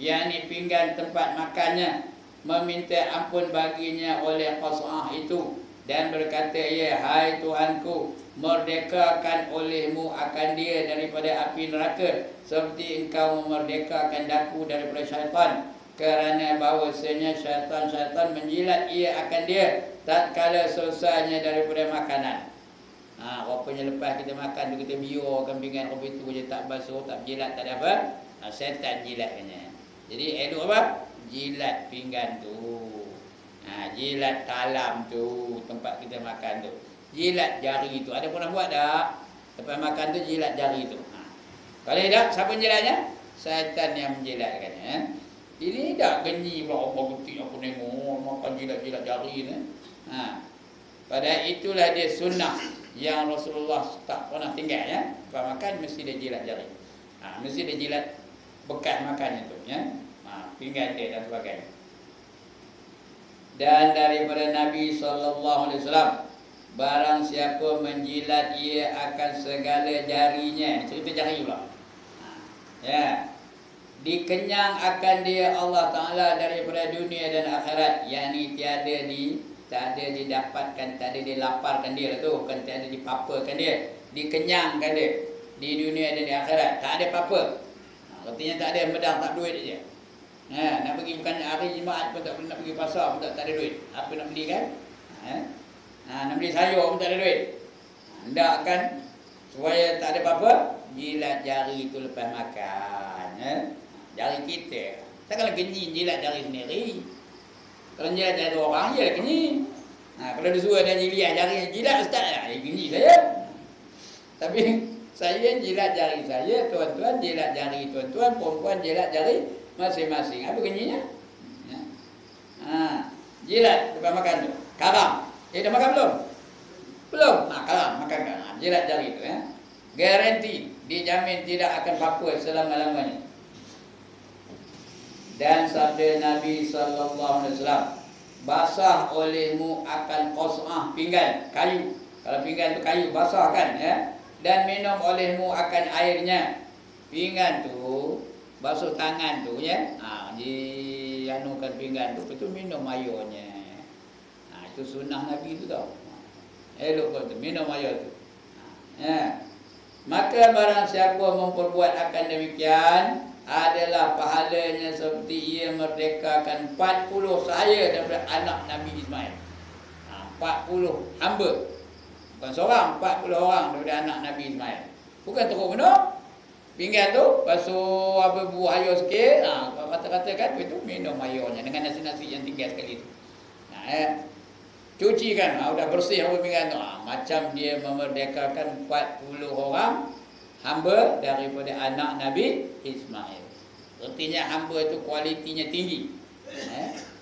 Speaker 1: Yang ni pinggan tempat makannya, meminta ampun baginya oleh qas'ah itu dan berkata, ya hai Tuhanku, merdekakan olehmu akan dia daripada api neraka seperti engkau memerdekakan daku daripada syaitan, kerana bahawasanya syaitan menjilat ia akan dia tatkala selesainya daripada makanan. Rupanya lepas kita makan tu kita biarkan pinggan kopi tu je, tak basuh, tak jilat, tak ada apa. Syaitan jilatkannya. Jadi elok apa? Jilat pinggan tu. Jilat talam tu, tempat kita makan tu. Jilat jari tu. Ada pernah buat tak? Lepas makan tu jilat jari tu. Kalau tidak, siapa jilatnya? Syaitan yang menjilatkannya. Ini tak genyi pula apa getik aku nengok makan jilat-jilat jari ni. Padahal itulah dia sunnah yang Rasulullah tak pernah tinggal ya. Lepas makan mesti dia jilat jari. Mesti dia jilat bekas makannya tu ya. Pinggan dia dan sebagainya. Dan daripada Nabi SAW, barang siapa menjilat ia akan segala jarinya. Cerita jari pula. Ya. Dikenyang akan dia Allah Ta'ala daripada dunia dan akhirat. Yang ni tak ada didapatkan, tak ada dilaparkan dia lah tu. Bukan tak ada dipapakan dia. Dikenyangkan dia di dunia dan di akhirat. Tak ada apa-apa. Artinya tak ada medang, tak duit je. Nak pergi bukan hari Jumaat pun tak boleh, nak pergi pasar pun tak ada duit. Apa nak beli kan? Nak beli sayur pun tak ada duit. Hendakkan supaya tak ada apa-apa, jilat jari tu lepas makan. Jari kita. Takkanlah genyi jilat jari sendiri. Kalau jilat jari orang, dia kenying. Kalau disuruh dia jilat jari, jilat ustaz, kenying saya. Tapi saya jilat jari saya, tuan-tuan jilat jari tuan-tuan, perempuan jilat jari masing-masing. Apa kenyingnya? Jilat lepas makan tu. Karam. Dah makan belum? Belum. Karam, makan karam. Jilat jari tu ya. Garanti dijamin tidak akan apa selama-lamanya. Dan sabda Nabi sallallahu alaihi wasallam, basah olehmu akan qas'ah pinggan kayu. Kalau pinggan tu kayu basah kan ya. Dan minum olehmu akan airnya. Pinggan tu basuh tangan tu ya. Dianukan pinggan tu, betul minum airnya. Itu sunnah Nabi tu tau. Elok kau tu minum air tu. Maka barang siapa memperbuat akan demikian, adalah pahalanya seperti ia merdekakan 40 saya daripada anak Nabi Ismail. 40 hamba. Bukan seorang, 40 orang daripada anak Nabi Ismail. Bukan teruk minum. Pinggan tu basuh apa buah air sikit, kata-kata kan itu minum airnya dengan nasi-nasi yang tinggal sekali tu. Cuci kan, dah bersih apa pinggan tu. Macam dia memerdekakan 40 orang hamba daripada anak Nabi Ismail. Artinya hamba tu kualitinya tinggi.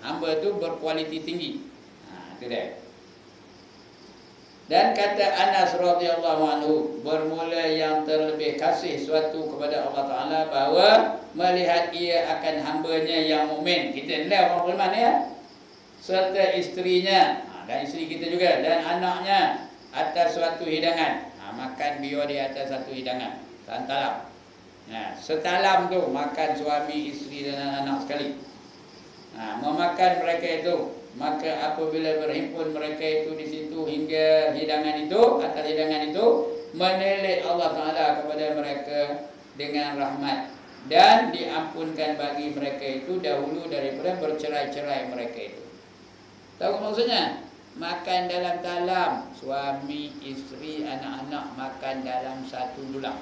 Speaker 1: Hamba tu berkualiti tinggi. Itu dia. Dan kata Anas radhiyallahu anhu, bermula yang terlebih kasih suatu kepada Allah Ta'ala bahawa melihat ia akan hambanya yang mukmin. Kita nilai orang beriman ya. Serta isterinya, dan isteri kita juga, dan anaknya atas suatu hidangan. Makan biar di atas satu hidangan. Talam. Setalam tu makan suami, isteri dan anak sekali. Memakan mereka itu. Maka apabila berhimpun mereka itu di situ hingga hidangan itu, atas hidangan itu, menilik Allah Ta'ala kepada mereka dengan rahmat. Dan diampunkan bagi mereka itu dahulu daripada bercerai-cerai mereka itu. Tahu maksudnya? Makan dalam talam, suami, isteri, anak-anak makan dalam satu dulang.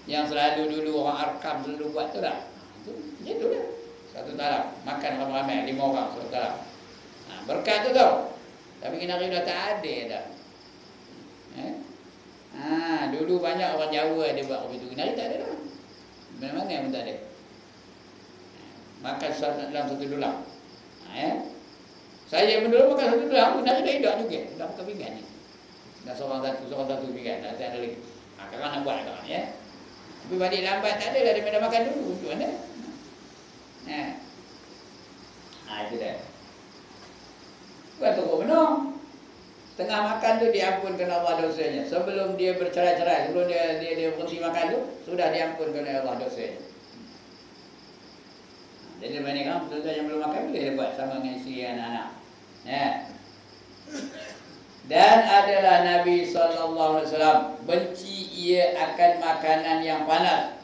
Speaker 1: Yang selalu dulu orang Arkam selalu buat tu lah. Itu lah. Satu talam, makan ramai-ramai 5 orang satu talam. Berkat tu tau. Tapi kena dah tak ada dah. Dulu banyak orang Jawa ada buat begitu. Kena tak ada dah. Mana-mana yang tak ada. Makan dalam satu dulang. Saya pun dulu makan satu dulang, kena dah hidup juga. Dah makan pinggan ni. Dah seorang satu pinggan. Dah tak ada lagi. Sekarang nak buat sekarang ya. Tapi balik lambat tak ada lah. Dia dah makan dulu. Untuk mana? Itu dah. Bukan teruk benar. Tengah makan tu diampunkan Allah dosanya. Sebelum dia bercerai-cerai, sebelum dia berhenti makan tu, sudah diampunkan Allah dosanya. Jadi banyak kan betul-betul yang belum makan boleh buat sama dengan isteri dan anak. Dan adalah Nabi SAW benci ia akan makanan yang panas.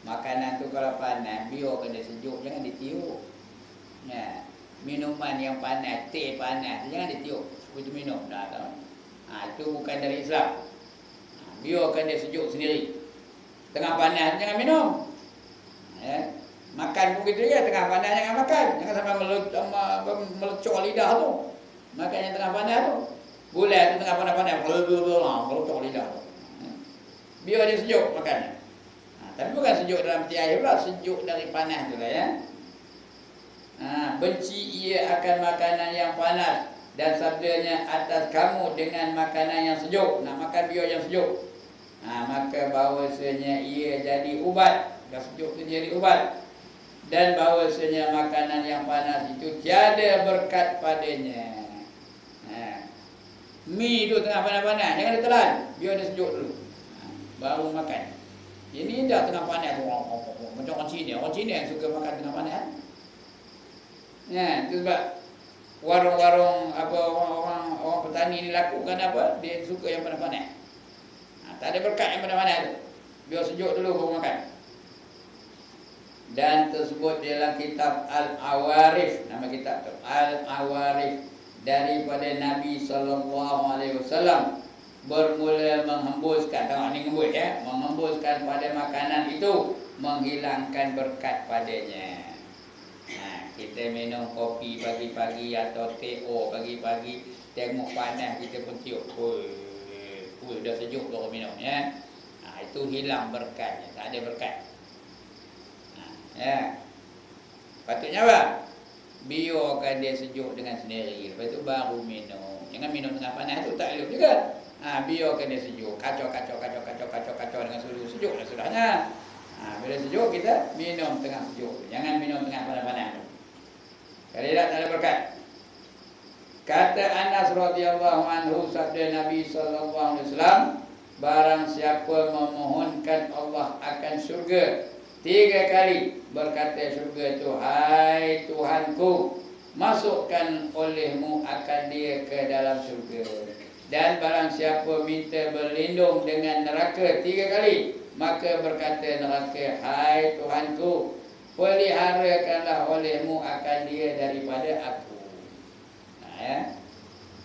Speaker 1: Makanan tu kalau panas, biar kena sejuk, jangan ditiup. Minuman yang panas, teh panas, jangan ditiup. Itu minum dah tahu. Itu bukan dari Islam. Biarkan dia sejuk sendiri. Tengah panas jangan minum. Makan pun gitu ya, tengah panas jangan makan. Jangan sampai melecok lidah tu. Makan yang tengah panas tu. Gulai tu tengah panas-panas, melecok lidah tu. Biar dia sejuk makan. Tapi bukan sejuk dalam peti air pula, sejuk dari panas tu lah ya. Benci ia akan makanan yang panas, dan sabdanya atas kamu dengan makanan yang sejuk. Nak makan biar yang sejuk. Maka bahawasanya ia jadi ubat. Dah sejuk tu jadi ubat. Dan bahawasanya makanan yang panas itu tiada berkat padanya. Mi tu tengah panas-panas, jangan ditelan, biar dia sejuk dulu. Baru makan. Ini dah tengah panas, macam orang Cina. Orang Cina yang suka makan tengah panas. Itu sebab warung-warung apa orang petani ni lakukan apa? Dia suka yang panas-panas. Tak ada berkat yang panas-panas tu. Biar sejuk dulu baru makan. Dan tersebut dalam kitab Al-Awarif, nama kitab tu Al-Awarif, daripada Nabi SAW bermula menghembuskan, tengok ni ngembus ya, menghembuskan pada makanan itu, menghilangkan berkat padanya. Kita minum kopi pagi-pagi atau teh pagi-pagi, tengok panas kita pun tiup. Dah sejuk baru minum ya. Itu hilang berkatnya, tak ada berkat. Ya. Patutnya apa? Biarkan dia sejuk dengan sendiri. Lepas tu baru minum. Jangan minum tengah panas tu tak elok juga. Biarkan dia sejuk. Kacau dengan suhu sejuk dah sudahnya. Bila sejuk kita minum tengah sejuk. Jangan minum tengah panas-panas. Kalau tak ada berkat. Kata Anas radhiyallahu anhu, sabda Nabi sallallahu alaihi wasallam, barang siapa memohonkan Allah akan syurga 3 kali, berkata syurga itu, hai Tuhanku, masukkan olehmu akan dia ke dalam syurga. Dan barang siapa minta berlindung dengan neraka 3 kali, maka berkata neraka, hai Tuhanku, peliharakanlah olehmu akan dia daripada aku.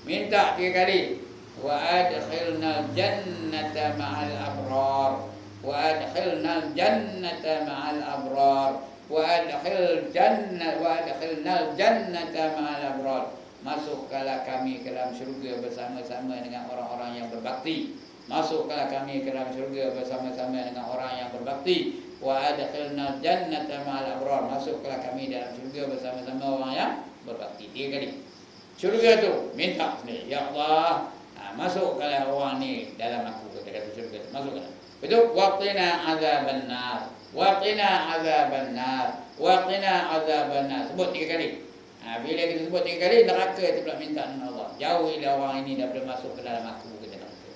Speaker 1: Minta 3 kali. Wa adkhilnal jannata ma'al abrar. Wa adkhilnal jannata ma'al abrar. Wa adkhilnal jannata ma'al abrar. Masukkanlah kami ke dalam syurga bersama-sama dengan orang-orang yang berbakti. Masukkanlah kami ke dalam syurga bersama-sama dengan orang yang berbakti. Wa adkhilnal jannata ma'al abrar. Masukkanlah kami dalam syurga bersama-sama orang yang berbakti. 3 kali. Syurga tu minta sendiri, ya Allah, masukkanlah orang ni dalam aku, kata syurga tu, masukkanlah. Betul? Waqina azaban nar, waqina azaban nar, waqina azaban nar. Sebut 3 kali. Bila kita sebut 3 kali, neraka tu pula minta dengan Allah, jauhilah orang ini daripada masuk ke dalam aku, kata neraka.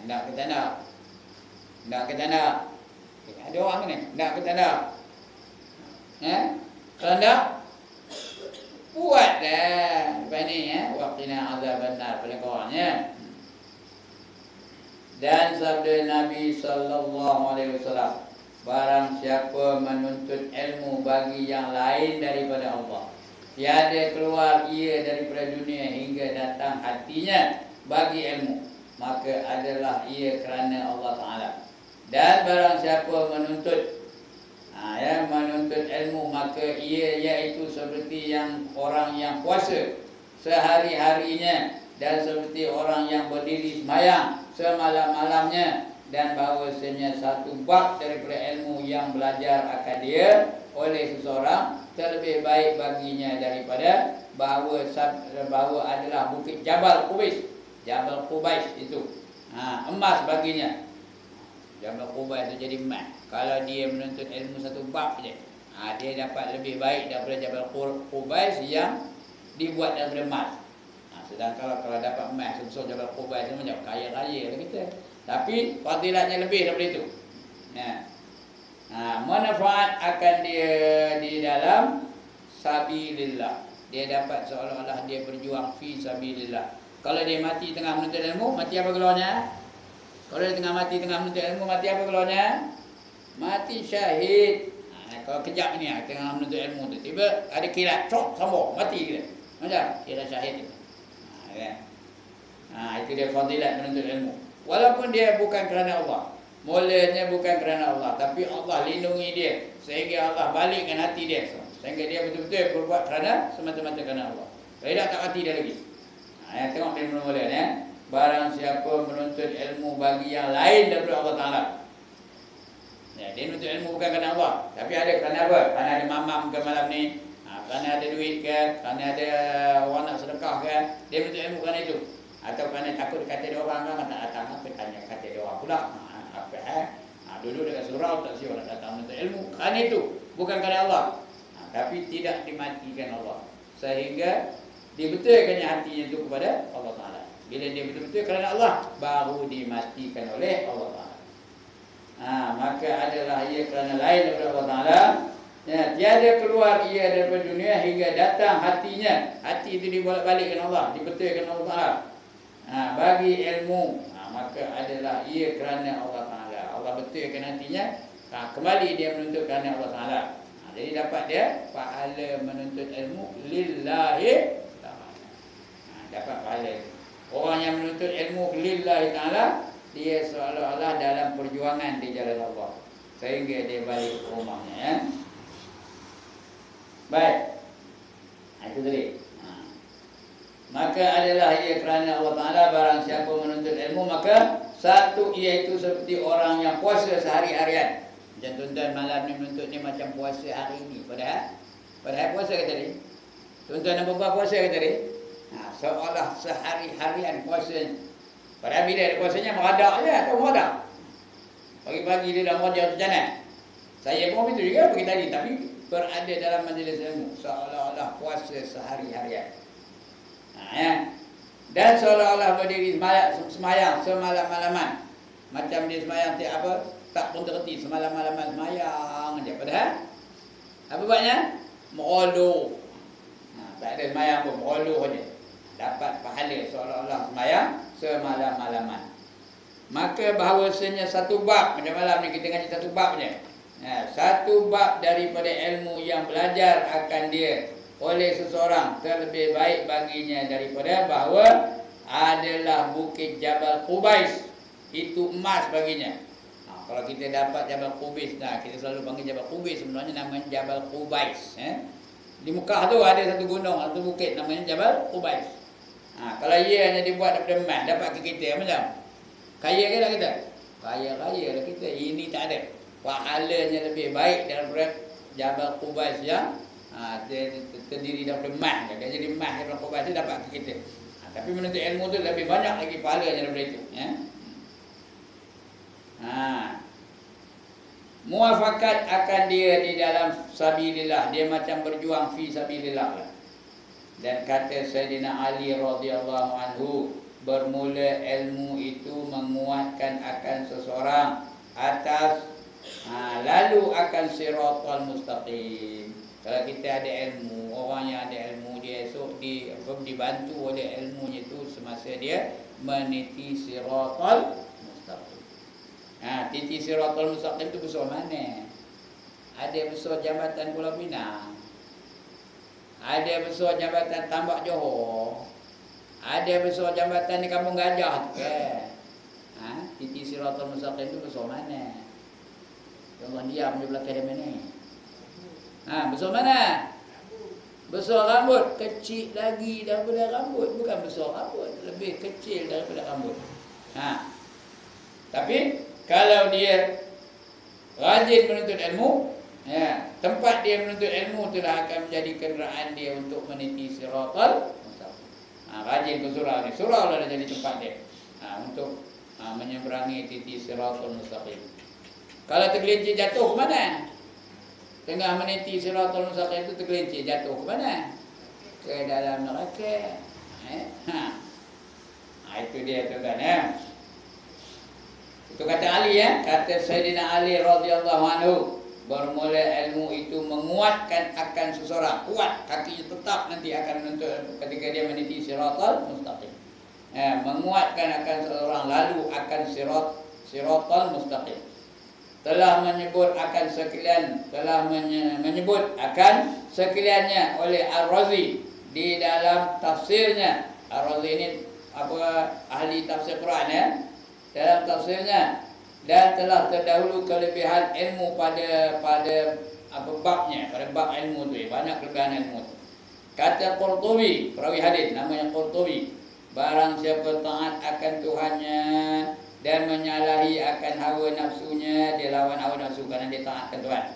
Speaker 1: Nak ke tak nak? Nak ke tak nak? Ada orang ni, nak ke tak nak? Kalau tak, buat dah. Lepas ni waqina azaban nar, paling kurangnya. Dan sabda Nabi sallallahu alaihi wasallam, barang siapa menuntut ilmu bagi yang lain daripada Allah, tiada keluar ia daripada dunia hingga datang hatinya bagi ilmu, maka adalah ia kerana Allah Ta'ala. Dan barang siapa menuntut menuntut ilmu, maka ia iaitu seperti yang orang yang puasa sehari-harinya, dan seperti orang yang berdiri sembahyang semalam-malamnya, dan bahawasanya satu bab daripada ilmu yang belajar akan dia oleh seseorang terlebih baik baginya daripada bahawa adalah bukit Jabal Qubais. Jabal Qubais itu emas baginya. Jabal Qubais itu jadi emas. Kalau dia menuntut ilmu satu bab je, dia dapat lebih baik daripada Jabal Qubais yang dibuat daripada emas. Sedangkan kalau dapat emas sebesar Jabal Qubais itu macam kaya-kaya lah kita. Tapi fadilatnya lebih daripada itu. Manfaat akan dia di dalam sabilillah. Dia dapat seolah-olah dia berjuang fi sabilillah. Kalau dia mati tengah menuntut ilmu, mati apa keluarnya? Kalau dia tengah mati menuntut ilmu, mati apa keluarnya? Mati syahid. Kalau kejap ni tengah menuntut ilmu tu, tiba ada kilat, cok, sambung, mati kita. Macam kira syahid itu. Itu dia fadilat menuntut ilmu. Walaupun dia bukan kerana Allah, mulanya bukan kerana Allah, tapi Allah lindungi dia sehingga Allah balikkan hati dia, sehingga dia betul-betul berbuat kerana semata-mata kerana Allah. Kalau tak mati dia lagi. Tengok dia mula-mula ni. Barang siapa menuntut ilmu bagi yang lain daripada Allah Ta'ala. Dia menuntut ilmu bukan kerana Allah, tapi ada kerana apa? Kerana ada mamam ke malam ni, kerana ada duit ke, kerana ada orang nak sedekah ke. Dia menuntut ilmu kerana itu. Atau kerana takut kata dia orang kan, tak datang apa tanya kata dia orang pula. Dulu dekat surau tak siapa nak datang menuntut ilmu. Kerana itu, bukan kerana Allah. Tapi tidak dimatikan Allah, sehingga dibetulkannya hatinya itu kepada Allah Ta'ala. Bila dia betul-betul kerana Allah, baru dimatikan oleh Allah Ta'ala. Maka adalah ia kerana lain daripada Allah Ta'ala. Tiada keluar ia daripada dunia hingga datang hatinya. Hati itu dibolak-balikkan Allah, dibetulkan Allah Ta'ala. Bagi ilmu, maka adalah ia kerana Allah Ta'ala. Allah betulkan hatinya, kembali dia menuntut kerana Allah Ta'ala. Jadi dapat dia pahala menuntut ilmu lillahi ta'ala. Dapat pahala. Orang yang menuntut ilmu lillahi ta'ala, dia seolah-olah dalam perjuangan di jalan Allah, sehingga dia balik ke rumahnya. Baik. Itu tadi. Maka adalah ia kerana Allah Ta'ala barang siapa menuntut ilmu, maka satu iaitu seperti orang yang puasa sehari-harian. Macam tuan-tuan malam ni menuntut ni macam puasa hari ni. Padahal puasa ke tadi? Tuan-tuan dan puan puasa ke tadi? Seolah sehari-harian puasanya. Padahal bila ada puasanya meradak je, atau meradak. Pagi-pagi dia dah meradak sejalan. Saya pun begitu juga pagi tadi, tapi berada dalam majlis ilmu seolah-olah puasa sehari-harian. Ya. Dan seolah-olah berdiri semayang semalam-malaman. Macam dia semayang tak pun terhenti, semalam-malaman semayang je. Padahal apa buatnya? Meroloh. Tak ada semayang pun, meroloh je. Dapat pahala seolah-olah semayang semalam-malaman. Maka bahawasanya satu bab, macam malam ni kita ngaji satu bab je. Satu bab daripada ilmu yang belajar akan dia oleh seseorang terlebih baik baginya daripada bahawa adalah bukit Jabal Qubais. Itu emas baginya. Kalau kita dapat Jabal Qubais, kita selalu panggil Jabal Qubais, sebenarnya namanya Jabal Qubais. Di Mekah tu ada satu gunung atau bukit namanya Jabal Qubais. Kalau ia hanya dibuat daripada emas, dapat ke kita macam? Kaya ke tak kita? Kaya-kaya lah kita. Ini tak ada. Pahalanya lebih baik daripada Jabal Qubais yang terdiri daripada emas. Dia jadi emas daripada Qubais tu dapat ke kita. Tapi menuntut ilmu tu lebih banyak lagi pahalanya daripada itu. Muafakat akan dia di dalam sabilillah. Dia macam berjuang fi sabilillah lah. Dan kata Sayyidina Ali radhiyallahu anhu, bermula ilmu itu menguatkan akan seseorang atas lalu akan siratal mustaqim. Kalau kita ada ilmu, orang yang ada ilmu dia esok dibantu oleh ilmunya itu semasa dia meniti siratal mustaqim. Titi siratal mustaqim itu besar mana? Ada besar jambatan Pulau Pinang. Ada besar jambatan Tambak Johor. Ada besar jambatan di Kampung Gajah tu kan. Titi siratal mustaqim itu besar mana? Jangan diam di belakang dia mana? Besar mana? Besar rambut. Kecil lagi daripada rambut. Bukan besar rambut, lebih kecil daripada rambut. Tapi kalau dia rajin menuntut ilmu, tempat dia menuntut ilmu itulah akan menjadi kenderaan dia untuk meniti siratal mustaqim. Rajin ke surau ni. Surau lah jadi tempat dia untuk menyeberangi titi siratal mustaqim. Kalau tergelincir jatuh ke mana? Tengah meniti siratal mustaqim itu tergelincir jatuh ke mana? Ke dalam neraka. Itu dia tuan-tuan. Itu kata Ali kata Sayyidina Ali radhiyallahu anhu, bermula ilmu itu menguatkan akan seseorang. Kuat, kakinya tetap nanti akan menuntut ketika dia meniti siratal mustaqim. Menguatkan akan seseorang lalu akan siratal mustaqim. Telah menyebut akan sekaliannya oleh Ar-Razi di dalam tafsirnya. Ar-Razi ini ahli tafsir Quran dalam tafsirnya, dan telah terdahulu kelebihan ilmu pada babnya, pada bab ilmu tu banyak kelebihan ilmu tu. Kata Qurtubi, perawi hadis namanya Qurtubi, barang siapa taat akan Tuhannya dan menyalahi akan hawa nafsunya, dia lawan hawa nafsu kerana dia taatkan Tuhan,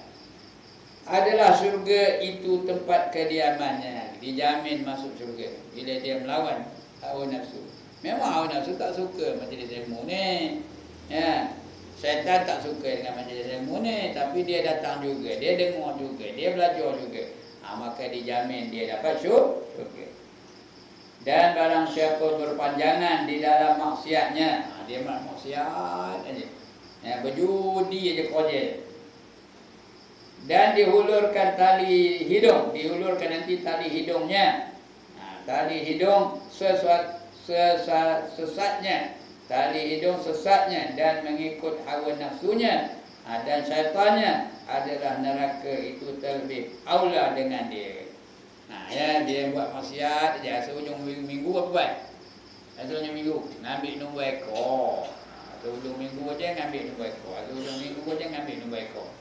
Speaker 1: adalah syurga itu tempat kediamannya. Dijamin masuk syurga bila dia melawan hawa nafsu. Memang hawa nafsu tak suka majlis ilmu ni. Syaitan tak suka dengan majlis ilmu ni, tapi dia datang juga, dia dengar juga, dia belajar juga. Maka dijamin dia dapat syurga. Dan barang siapa berpanjangan di dalam maksiatnya, dia maksiat aja, berjudi aja kerja, dan dihulurkan tali hidung, dihulurkan nanti tali hidungnya, tali hidung sesatnya, tali hidung sesatnya dan mengikut hawa nafsunya dan syaitannya, adalah neraka itu terlebih aula dengan dia. Dia buat maksiat aja, seujung minggu apa buat? Seujung minggu ngambil nombor ekor. Seujung minggu aja ngambil nombor ekor. Seujung minggu aja ngambil nombor ekor.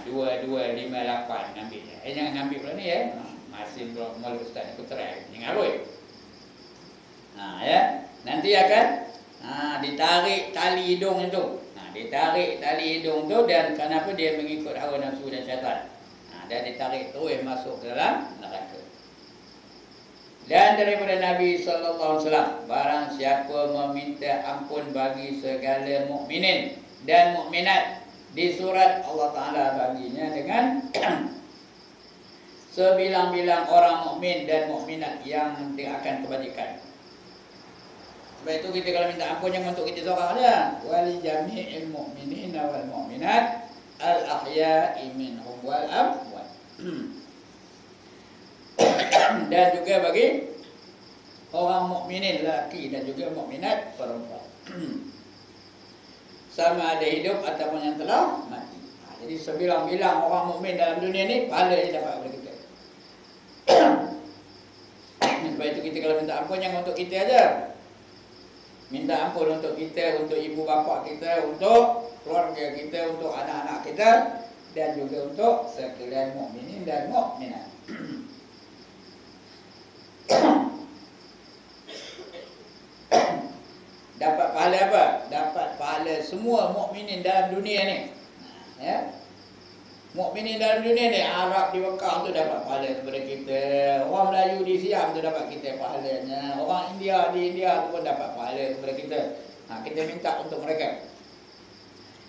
Speaker 1: Dua 2258 ambil. Jangan ambil pula ni ya. Masih mula ustaz aku try. Jangan aroi. Ya. Nanti akan ditarik tali hidung itu. Ditarik tali hidung tu dan kenapa dia mengikut hawa nafsu dan syaitan. Dan ditarik terus masuk ke dalam neraka. Dan daripada Nabi sallallahu alaihi wasallam, barang siapa meminta ampun bagi segala mukminin dan mukminat di surat Allah Taala baginya dengan sebilang-bilang orang mukmin dan mukminat yang akan kebajikan. Sebab itu kita kalau minta ampun jangan untuk kita seorang aja. Wali jami'il mu'minin wal mu'minat al-ahya'i minhum wal amwat. Dan juga bagi orang mukminin lelaki dan juga mukminat perempuan. Sama ada hidup ataupun yang telah mati. Jadi sebilang-bilang orang mukmin dalam dunia ni pahala dia dapat oleh kita. Sebab itu kita kalau minta ampun jangan untuk kita aja. Minta ampun untuk kita, untuk ibu bapa kita, untuk keluarga kita, untuk anak-anak kita dan juga untuk sekalian mukminin dan mukminat. Dapat pahala apa? Dapat pahala semua mukminin dalam dunia ni. Ya. Mukminin dalam dunia ni, Arab di Mekah tu dapat pahala kepada kita. Orang Melayu di Siam tu dapat kita pahalanya. Orang India di India tu pun dapat pahala kepada kita. Kita minta untuk mereka.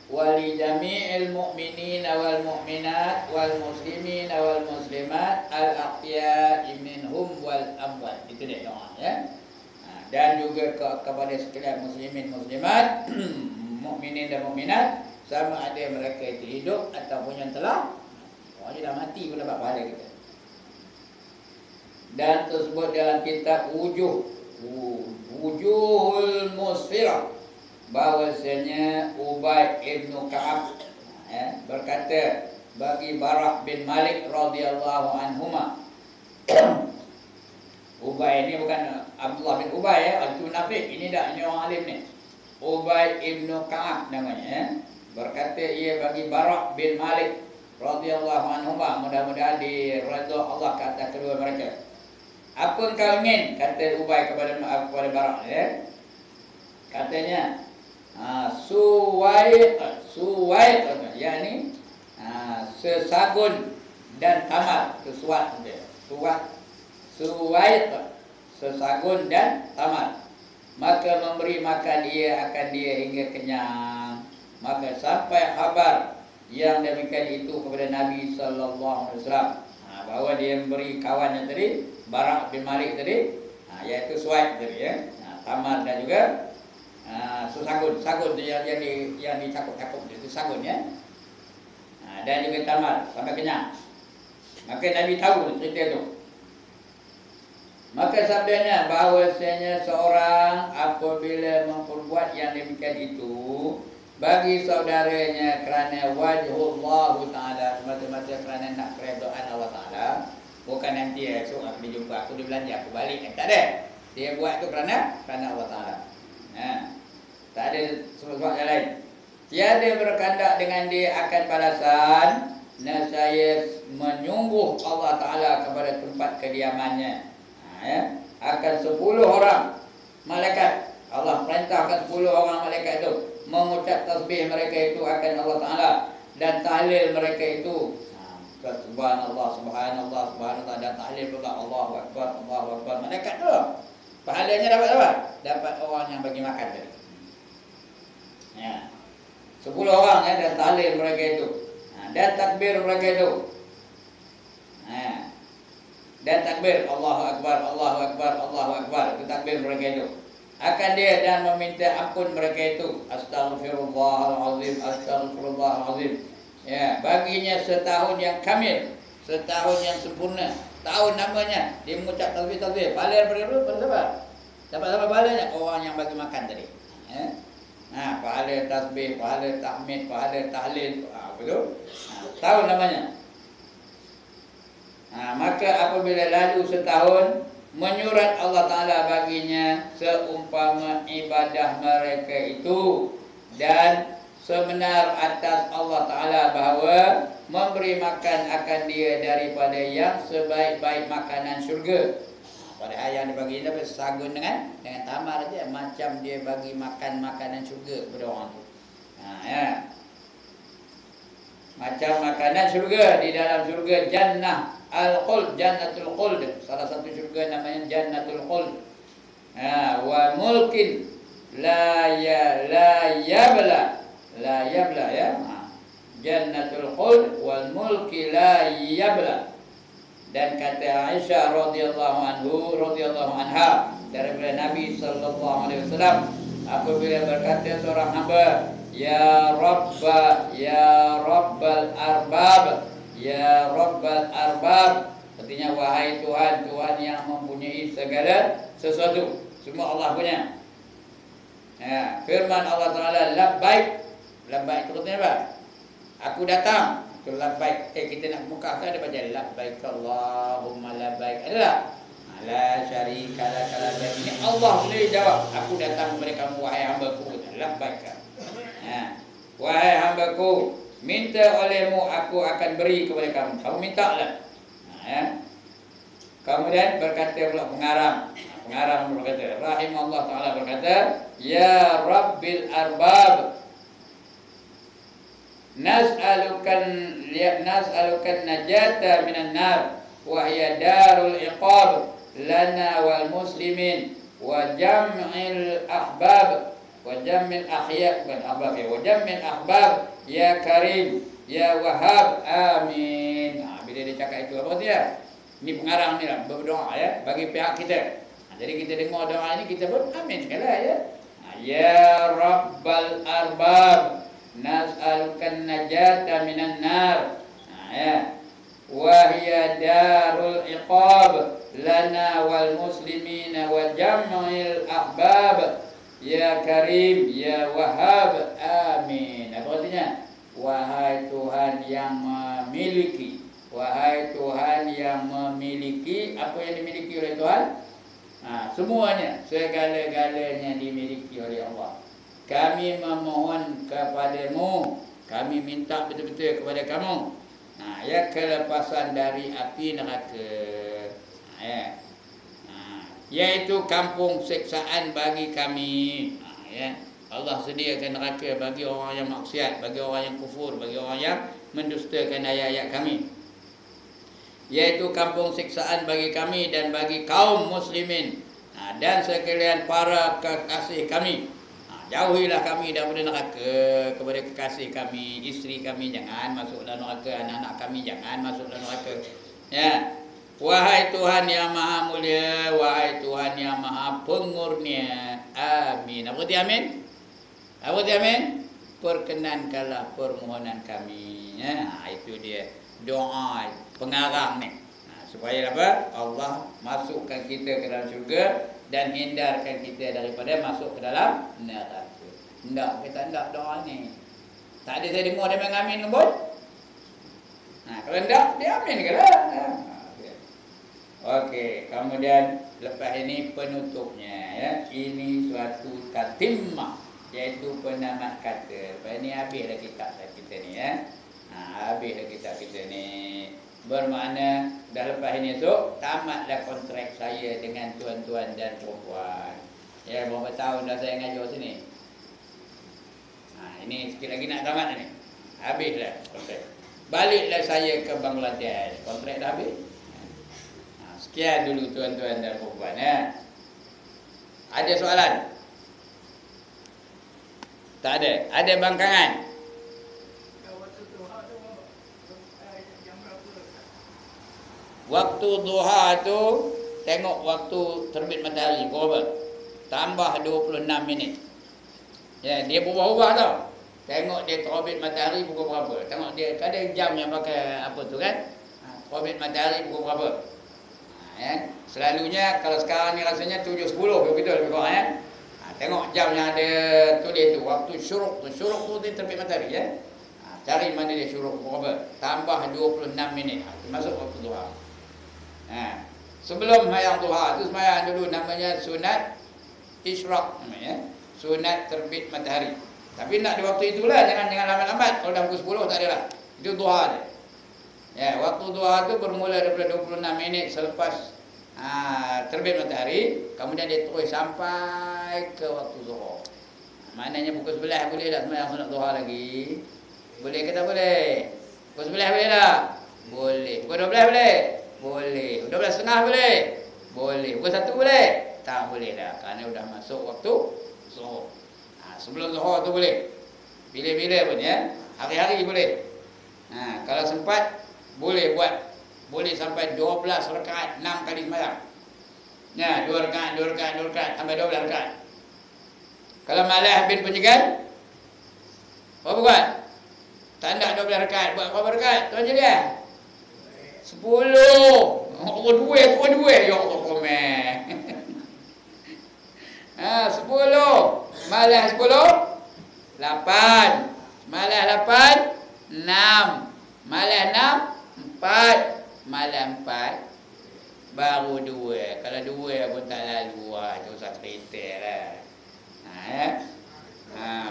Speaker 1: Wali jami'il mu'minin wal mu'minat wal muslimin wal muslimat al-ahya'i minhum wal amwat. Itu dia doa ya. Dan juga kepada sekalian muslimin muslimat, mukminin dan mukminat, sama ada mereka itu hidup ataupun yang telah orang dah mati pun dapat pahala kita. Dan tersebut dalam kitab Wujuhul Musfirah bahwasanya Ubay ibnu Ka'ab berkata bagi Barak bin Malik radhiyallahu anhuma. Ubay ini bukan Abdullah bin Ubay itu munafik. Ini orang alim ni. Ubay ibnu Ka'ab namanya berkata ia bagi Barak bin Malik radhiyallahu anhuma, mudah-mudahan diridha Allah ke atas kedua mereka. Apa engkau ingin? Kata Ubay kepada Barak katanya suwait yakni sesagun dan tamar. Suwait sesagun dan tamar. Maka memberi makan dia akan dia hingga kenyang. Maka sampai khabar yang demikian itu kepada Nabi sallallahu alaihi wasallam bahawa dia memberi kawannya tadi Barak bin Malik tadi, iaitu Suwaid tadi ya. Tamar dan juga sesagun. Sagun yang dicakup-cakup itu sagun ya. Dan juga tamar sampai kenyang. Maka Nabi tahu cerita itu. Maka sabdanya bahawasanya seorang apabila memperbuat yang demikian itu bagi saudaranya kerana wajhullah Ta'ala, semata-mata kerana nak keredaan Allah Ta'ala, bukan nanti esok aku dijumpa, aku dibelanja, aku balik, tak ada. Dia buat itu kerana Allah Ta'ala. Tak ada sebab yang lain. Tiada berkandak dengan dia akan balasan, nescaya menyungguh Allah Ta'ala kepada tempat kediamannya. Akan 10 orang malaikat. Allah perintahkan 10 orang malaikat itu mengucap tasbih mereka itu akan Allah Ta'ala dan tahlil mereka itu subhanallah, subhanallah, subhanallah, dan tahlil pula Allahu Akbar, Allahu Akbar. Malaikat tu pahalanya dapat apa? Dapat orang yang bagi makan tadi. 10 orang dan tahlil mereka itu dan takbir mereka itu. Dan takbir Allahu Akbar, Allahu Akbar, Allahu Akbar. Itu takbir mereka itu. Akan dia dan meminta ampun mereka itu. Astaghfirullahalazim, astaghfirullahalazim. Ya, baginya setahun yang kamil, setahun yang sempurna. Tahun namanya dia mengucap tasbih. Pahala berapa? Dapat apa pahalanya? Orang yang bagi makan tadi. Pahala tasbih, pahala tahmid, pahala tahlil. Betul? Tahun namanya. Maka apabila lalu setahun, menyurat Allah Ta'ala baginya seumpama ibadah mereka itu dan sebenar atas Allah Ta'ala bahawa memberi makan akan dia daripada yang sebaik-baik makanan syurga. Pada ayat yang dibagi ini sagun dengan tamar aja, macam dia bagi makan makanan syurga kepada orang tu. Ya. Macam makanan syurga di dalam syurga jannah al-khuld, jannatul khuld. Salah satu syurga namanya jannatul khuld. Wa mulkin la yabla ya. Jannatul khuld wal mulki la yabla. Dan kata Aisyah radhiyallahu anha daripada Nabi sallallahu alaihi wasallam apabila berkata seorang hamba, ya rabbal arbab, ya rabbal arbab, artinya wahai Tuhan yang mempunyai segala sesuatu, semua Allah punya. Firman Allah Taala, labbaik itu artinya apa? Aku datang. Kalau labbaik, kita nak buka kan ada baca labbaik Allahumma labbaik. Adalah la syarika lak labbaik. Ini Allah sendiri jawab, aku datang kepada kamu wahai hamba-Ku. Labbaik. Wahai hamba-Ku, minta olehmu aku akan beri kepada kamu. Kamu mintalah. Kemudian berkata pula pengarang berkata, rahimahullah taala berkata, ya rabbil arbab, nas'alukan najata minan nar wa hiya darul iqab lana wal muslimin wa jam'il ahbab wa jam'il ahya wa jam'il ahbab ya karim ya wahhab amin. Bila dia cakap itu apa dia? Ini pengarang ni lah berdoa ya bagi pihak kita. Jadi kita dengar doa ini kita pun amin sekalian ya. Ya rabbal arbab nas'alukan najata minan nar wa hiya darul iqab lana wal muslimina wa jam'il ahbab ya karim ya wahhab amin. Apa artinya? Wahai Tuhan yang memiliki, wahai Tuhan yang memiliki, apa yang dimiliki oleh Tuhan? Semuanya, segala-galanya dimiliki oleh Allah. Kami memohon kepadamu, kami minta betul-betul kepada kamu, ya kelepasan dari api neraka, yaitu kampung siksaan bagi kami. Allah sediakan neraka bagi orang yang maksiat, bagi orang yang kufur, bagi orang yang mendustakan ayat-ayat kami, yaitu kampung siksaan bagi kami dan bagi kaum muslimin dan sekalian para kekasih kami. Jauhilah kami daripada neraka kepada kekasih kami, isteri kami jangan masuk dalam neraka, anak-anak kami jangan masuk dalam neraka. Wahai Tuhan yang Maha Mulia, wahai Tuhan yang Maha Pengurnia. Amin. Apa arti amin? Apa arti amin? Perkenankanlah permohonan kami. Itu dia doa pengarang ni. Supaya apa? Allah masukkan kita ke dalam syurga dan hindarkan kita daripada masuk ke dalam neraka. Enggak, kita enggak doa ni. Tak ada saya dengar dia mengamin lembut. Kalau enggak, dia amin ke lah. Okey, kemudian lepas ini penutupnya ya. Ini suatu tatimah, iaitu penamat kata. Lepas ini habislah kitab kita ni ya. Habislah kitab kita ni. Bermakna dah lepas ini esok tamatlah kontrak saya dengan tuan-tuan dan puan-puan. Ya, berapa tahun dah saya ngajar sini. Ini sikit lagi nak tamat ni. Habislah kontrak. Baliklah saya ke Bangladesh. Kontrak dah habis. Sekian dulu tuan-tuan dan puan-puan ya. Ada soalan? Tak ada. Ada bangkangan? Waktu duha tu tengok waktu terbit matahari berapa? Tambah 26 minit. Ya, dia berubah-ubah tau. Tengok dia terbit matahari pukul berapa. Tengok dia ada jam yang pakai apa tu kan? Terbit matahari pukul berapa. Selalunya kalau sekarang ni rasanya 7.10 begitu lebih kurang ya. Tengok jam yang ada tulis tu waktu syuruk tu. Syuruk tu dia terbit matahari ya. Cari mana dia syuruk berapa. Tambah 26 minit. Termasuk waktu duha. Sebelum sembahyang duha tu sembahyang dulu namanya sunat isyraq namanya. Sunat terbit matahari. Tapi nak di waktu itulah, jangan lambat-lambat. Kalau dah pukul 10 tak ada lah. Itu duha dia. Ya, waktu duha tu bermula daripada 26 minit selepas terbit matahari, kemudian dia terus sampai ke waktu zuhur. Maknanya pukul 11 boleh tak sembahyang sunat duha lagi? Boleh ke tak boleh? Pukul 11 boleh tak? Boleh. Pukul 12 boleh? Boleh. 12.30 boleh? Boleh. Pukul 1 boleh? Tak boleh dah, kerana dah masuk waktu zuhur. Sebelum zuhur tu boleh. Bila-bila pun ya. Hari-hari boleh. Kalau sempat boleh buat. Boleh sampai 12 rakaat 6 kali sembahyang. Ya, 2 rakaat sampai 12 rakaat. Kalau malas bin penyegan, berapa buat? Tak nak 12 rakaat, buat berapa rakaat? Tuan je dia. 10. Oh, dua. Ya Allah, komen. 10. Malas 10. 8. Malas 8. 6. Malas 6. 4. Malas 4. Baru 2. Kalau 2 pun tak lalu tu usah cerita lah.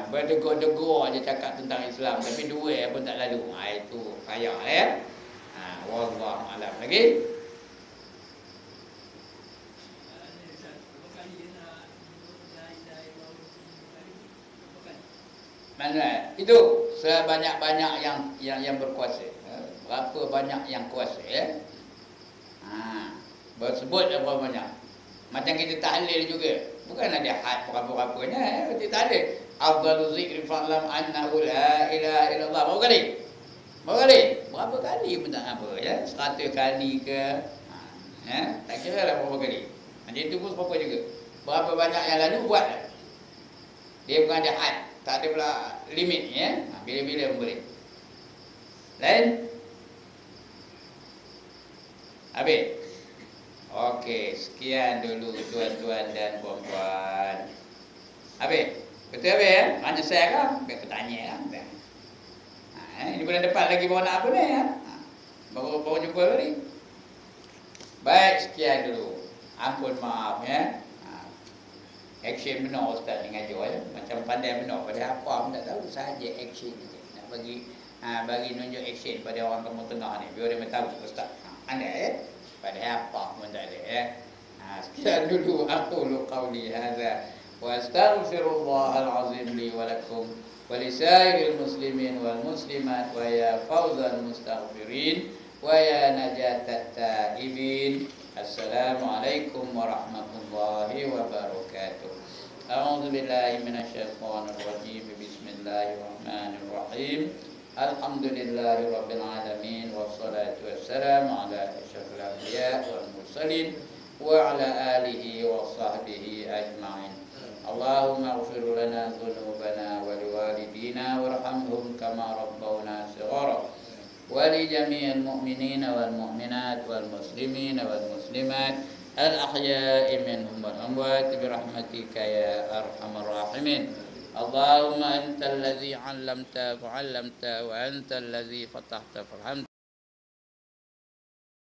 Speaker 1: Berdegur-degur je cakap tentang Islam, tapi 2 pun tak lalu. Itu payah lah ya. Wallahu a'lam. Lagi? Mana? Itu sebanyak-banyak yang berkuasa. Berapa banyak yang kuasa ya? Bersebut berapa banyak. Macam kita tahlil juga. Bukan ada had berapa-berapanya. Kita tahlil. Afdalu zikri fa'lam annahu la ilaha illallah. Berapa kali? Berapa kali pun tak apa ya. 100 kali ke. Tak kira lah berapa kali. Macam itu pun berapa juga. Berapa banyak yang lalu buat. Dia bukan ada had. Tak ada pula limit ya. Bila-bila pun boleh. Lain? Habis? Okey, sekian dulu tuan-tuan dan puan-puan. Habis? Betul habis ya? Tanya saya kan? Biar bertanya kan? Ini bulan depan lagi bawa nak apa ni ya? Baru jumpa tadi. Baik, sekian dulu. Ampun maaf ya. Action benar Ustaz ni ngajar ya. Macam pandai benar. Pada apa pun tak tahu. Sahaja action je. Nak bagi nunjuk action pada orang Timur Tengah ni. Biar dia tahu Ustaz. Pandai ya. Pada apa pun tak ada ya. Sekian dulu. Aqulu qawli hadha. Wa astaghfirullahal azim li wa lakum. Wa lisairil muslimin wal muslimat. Wa ya fawzal mustaghfirin. Wa ya najatat taibin. Assalamualaikum warahmatullahi wabarakatuh. A'udzu billahi minasyaitonir rajim. Bismillahirrahmanirrahim. Alhamdulillahi rabbil alamin wassalatu wassalamu ala asyrafil anbiya wal mursalin wa ala alihi wa sahbihi ajma'in. Allahumma ighfir lana dhunubana wa liwalidina warhamhum kama rabbawna shighara. ولجميع المؤمنين والمؤمنات والمسلمين والمسلمات الأحياء منهم والأموات برحمتك يا أرحم الراحمين. اللهم أنت الذي علمت فعلمت وأنت الذي فتحت فالحمد.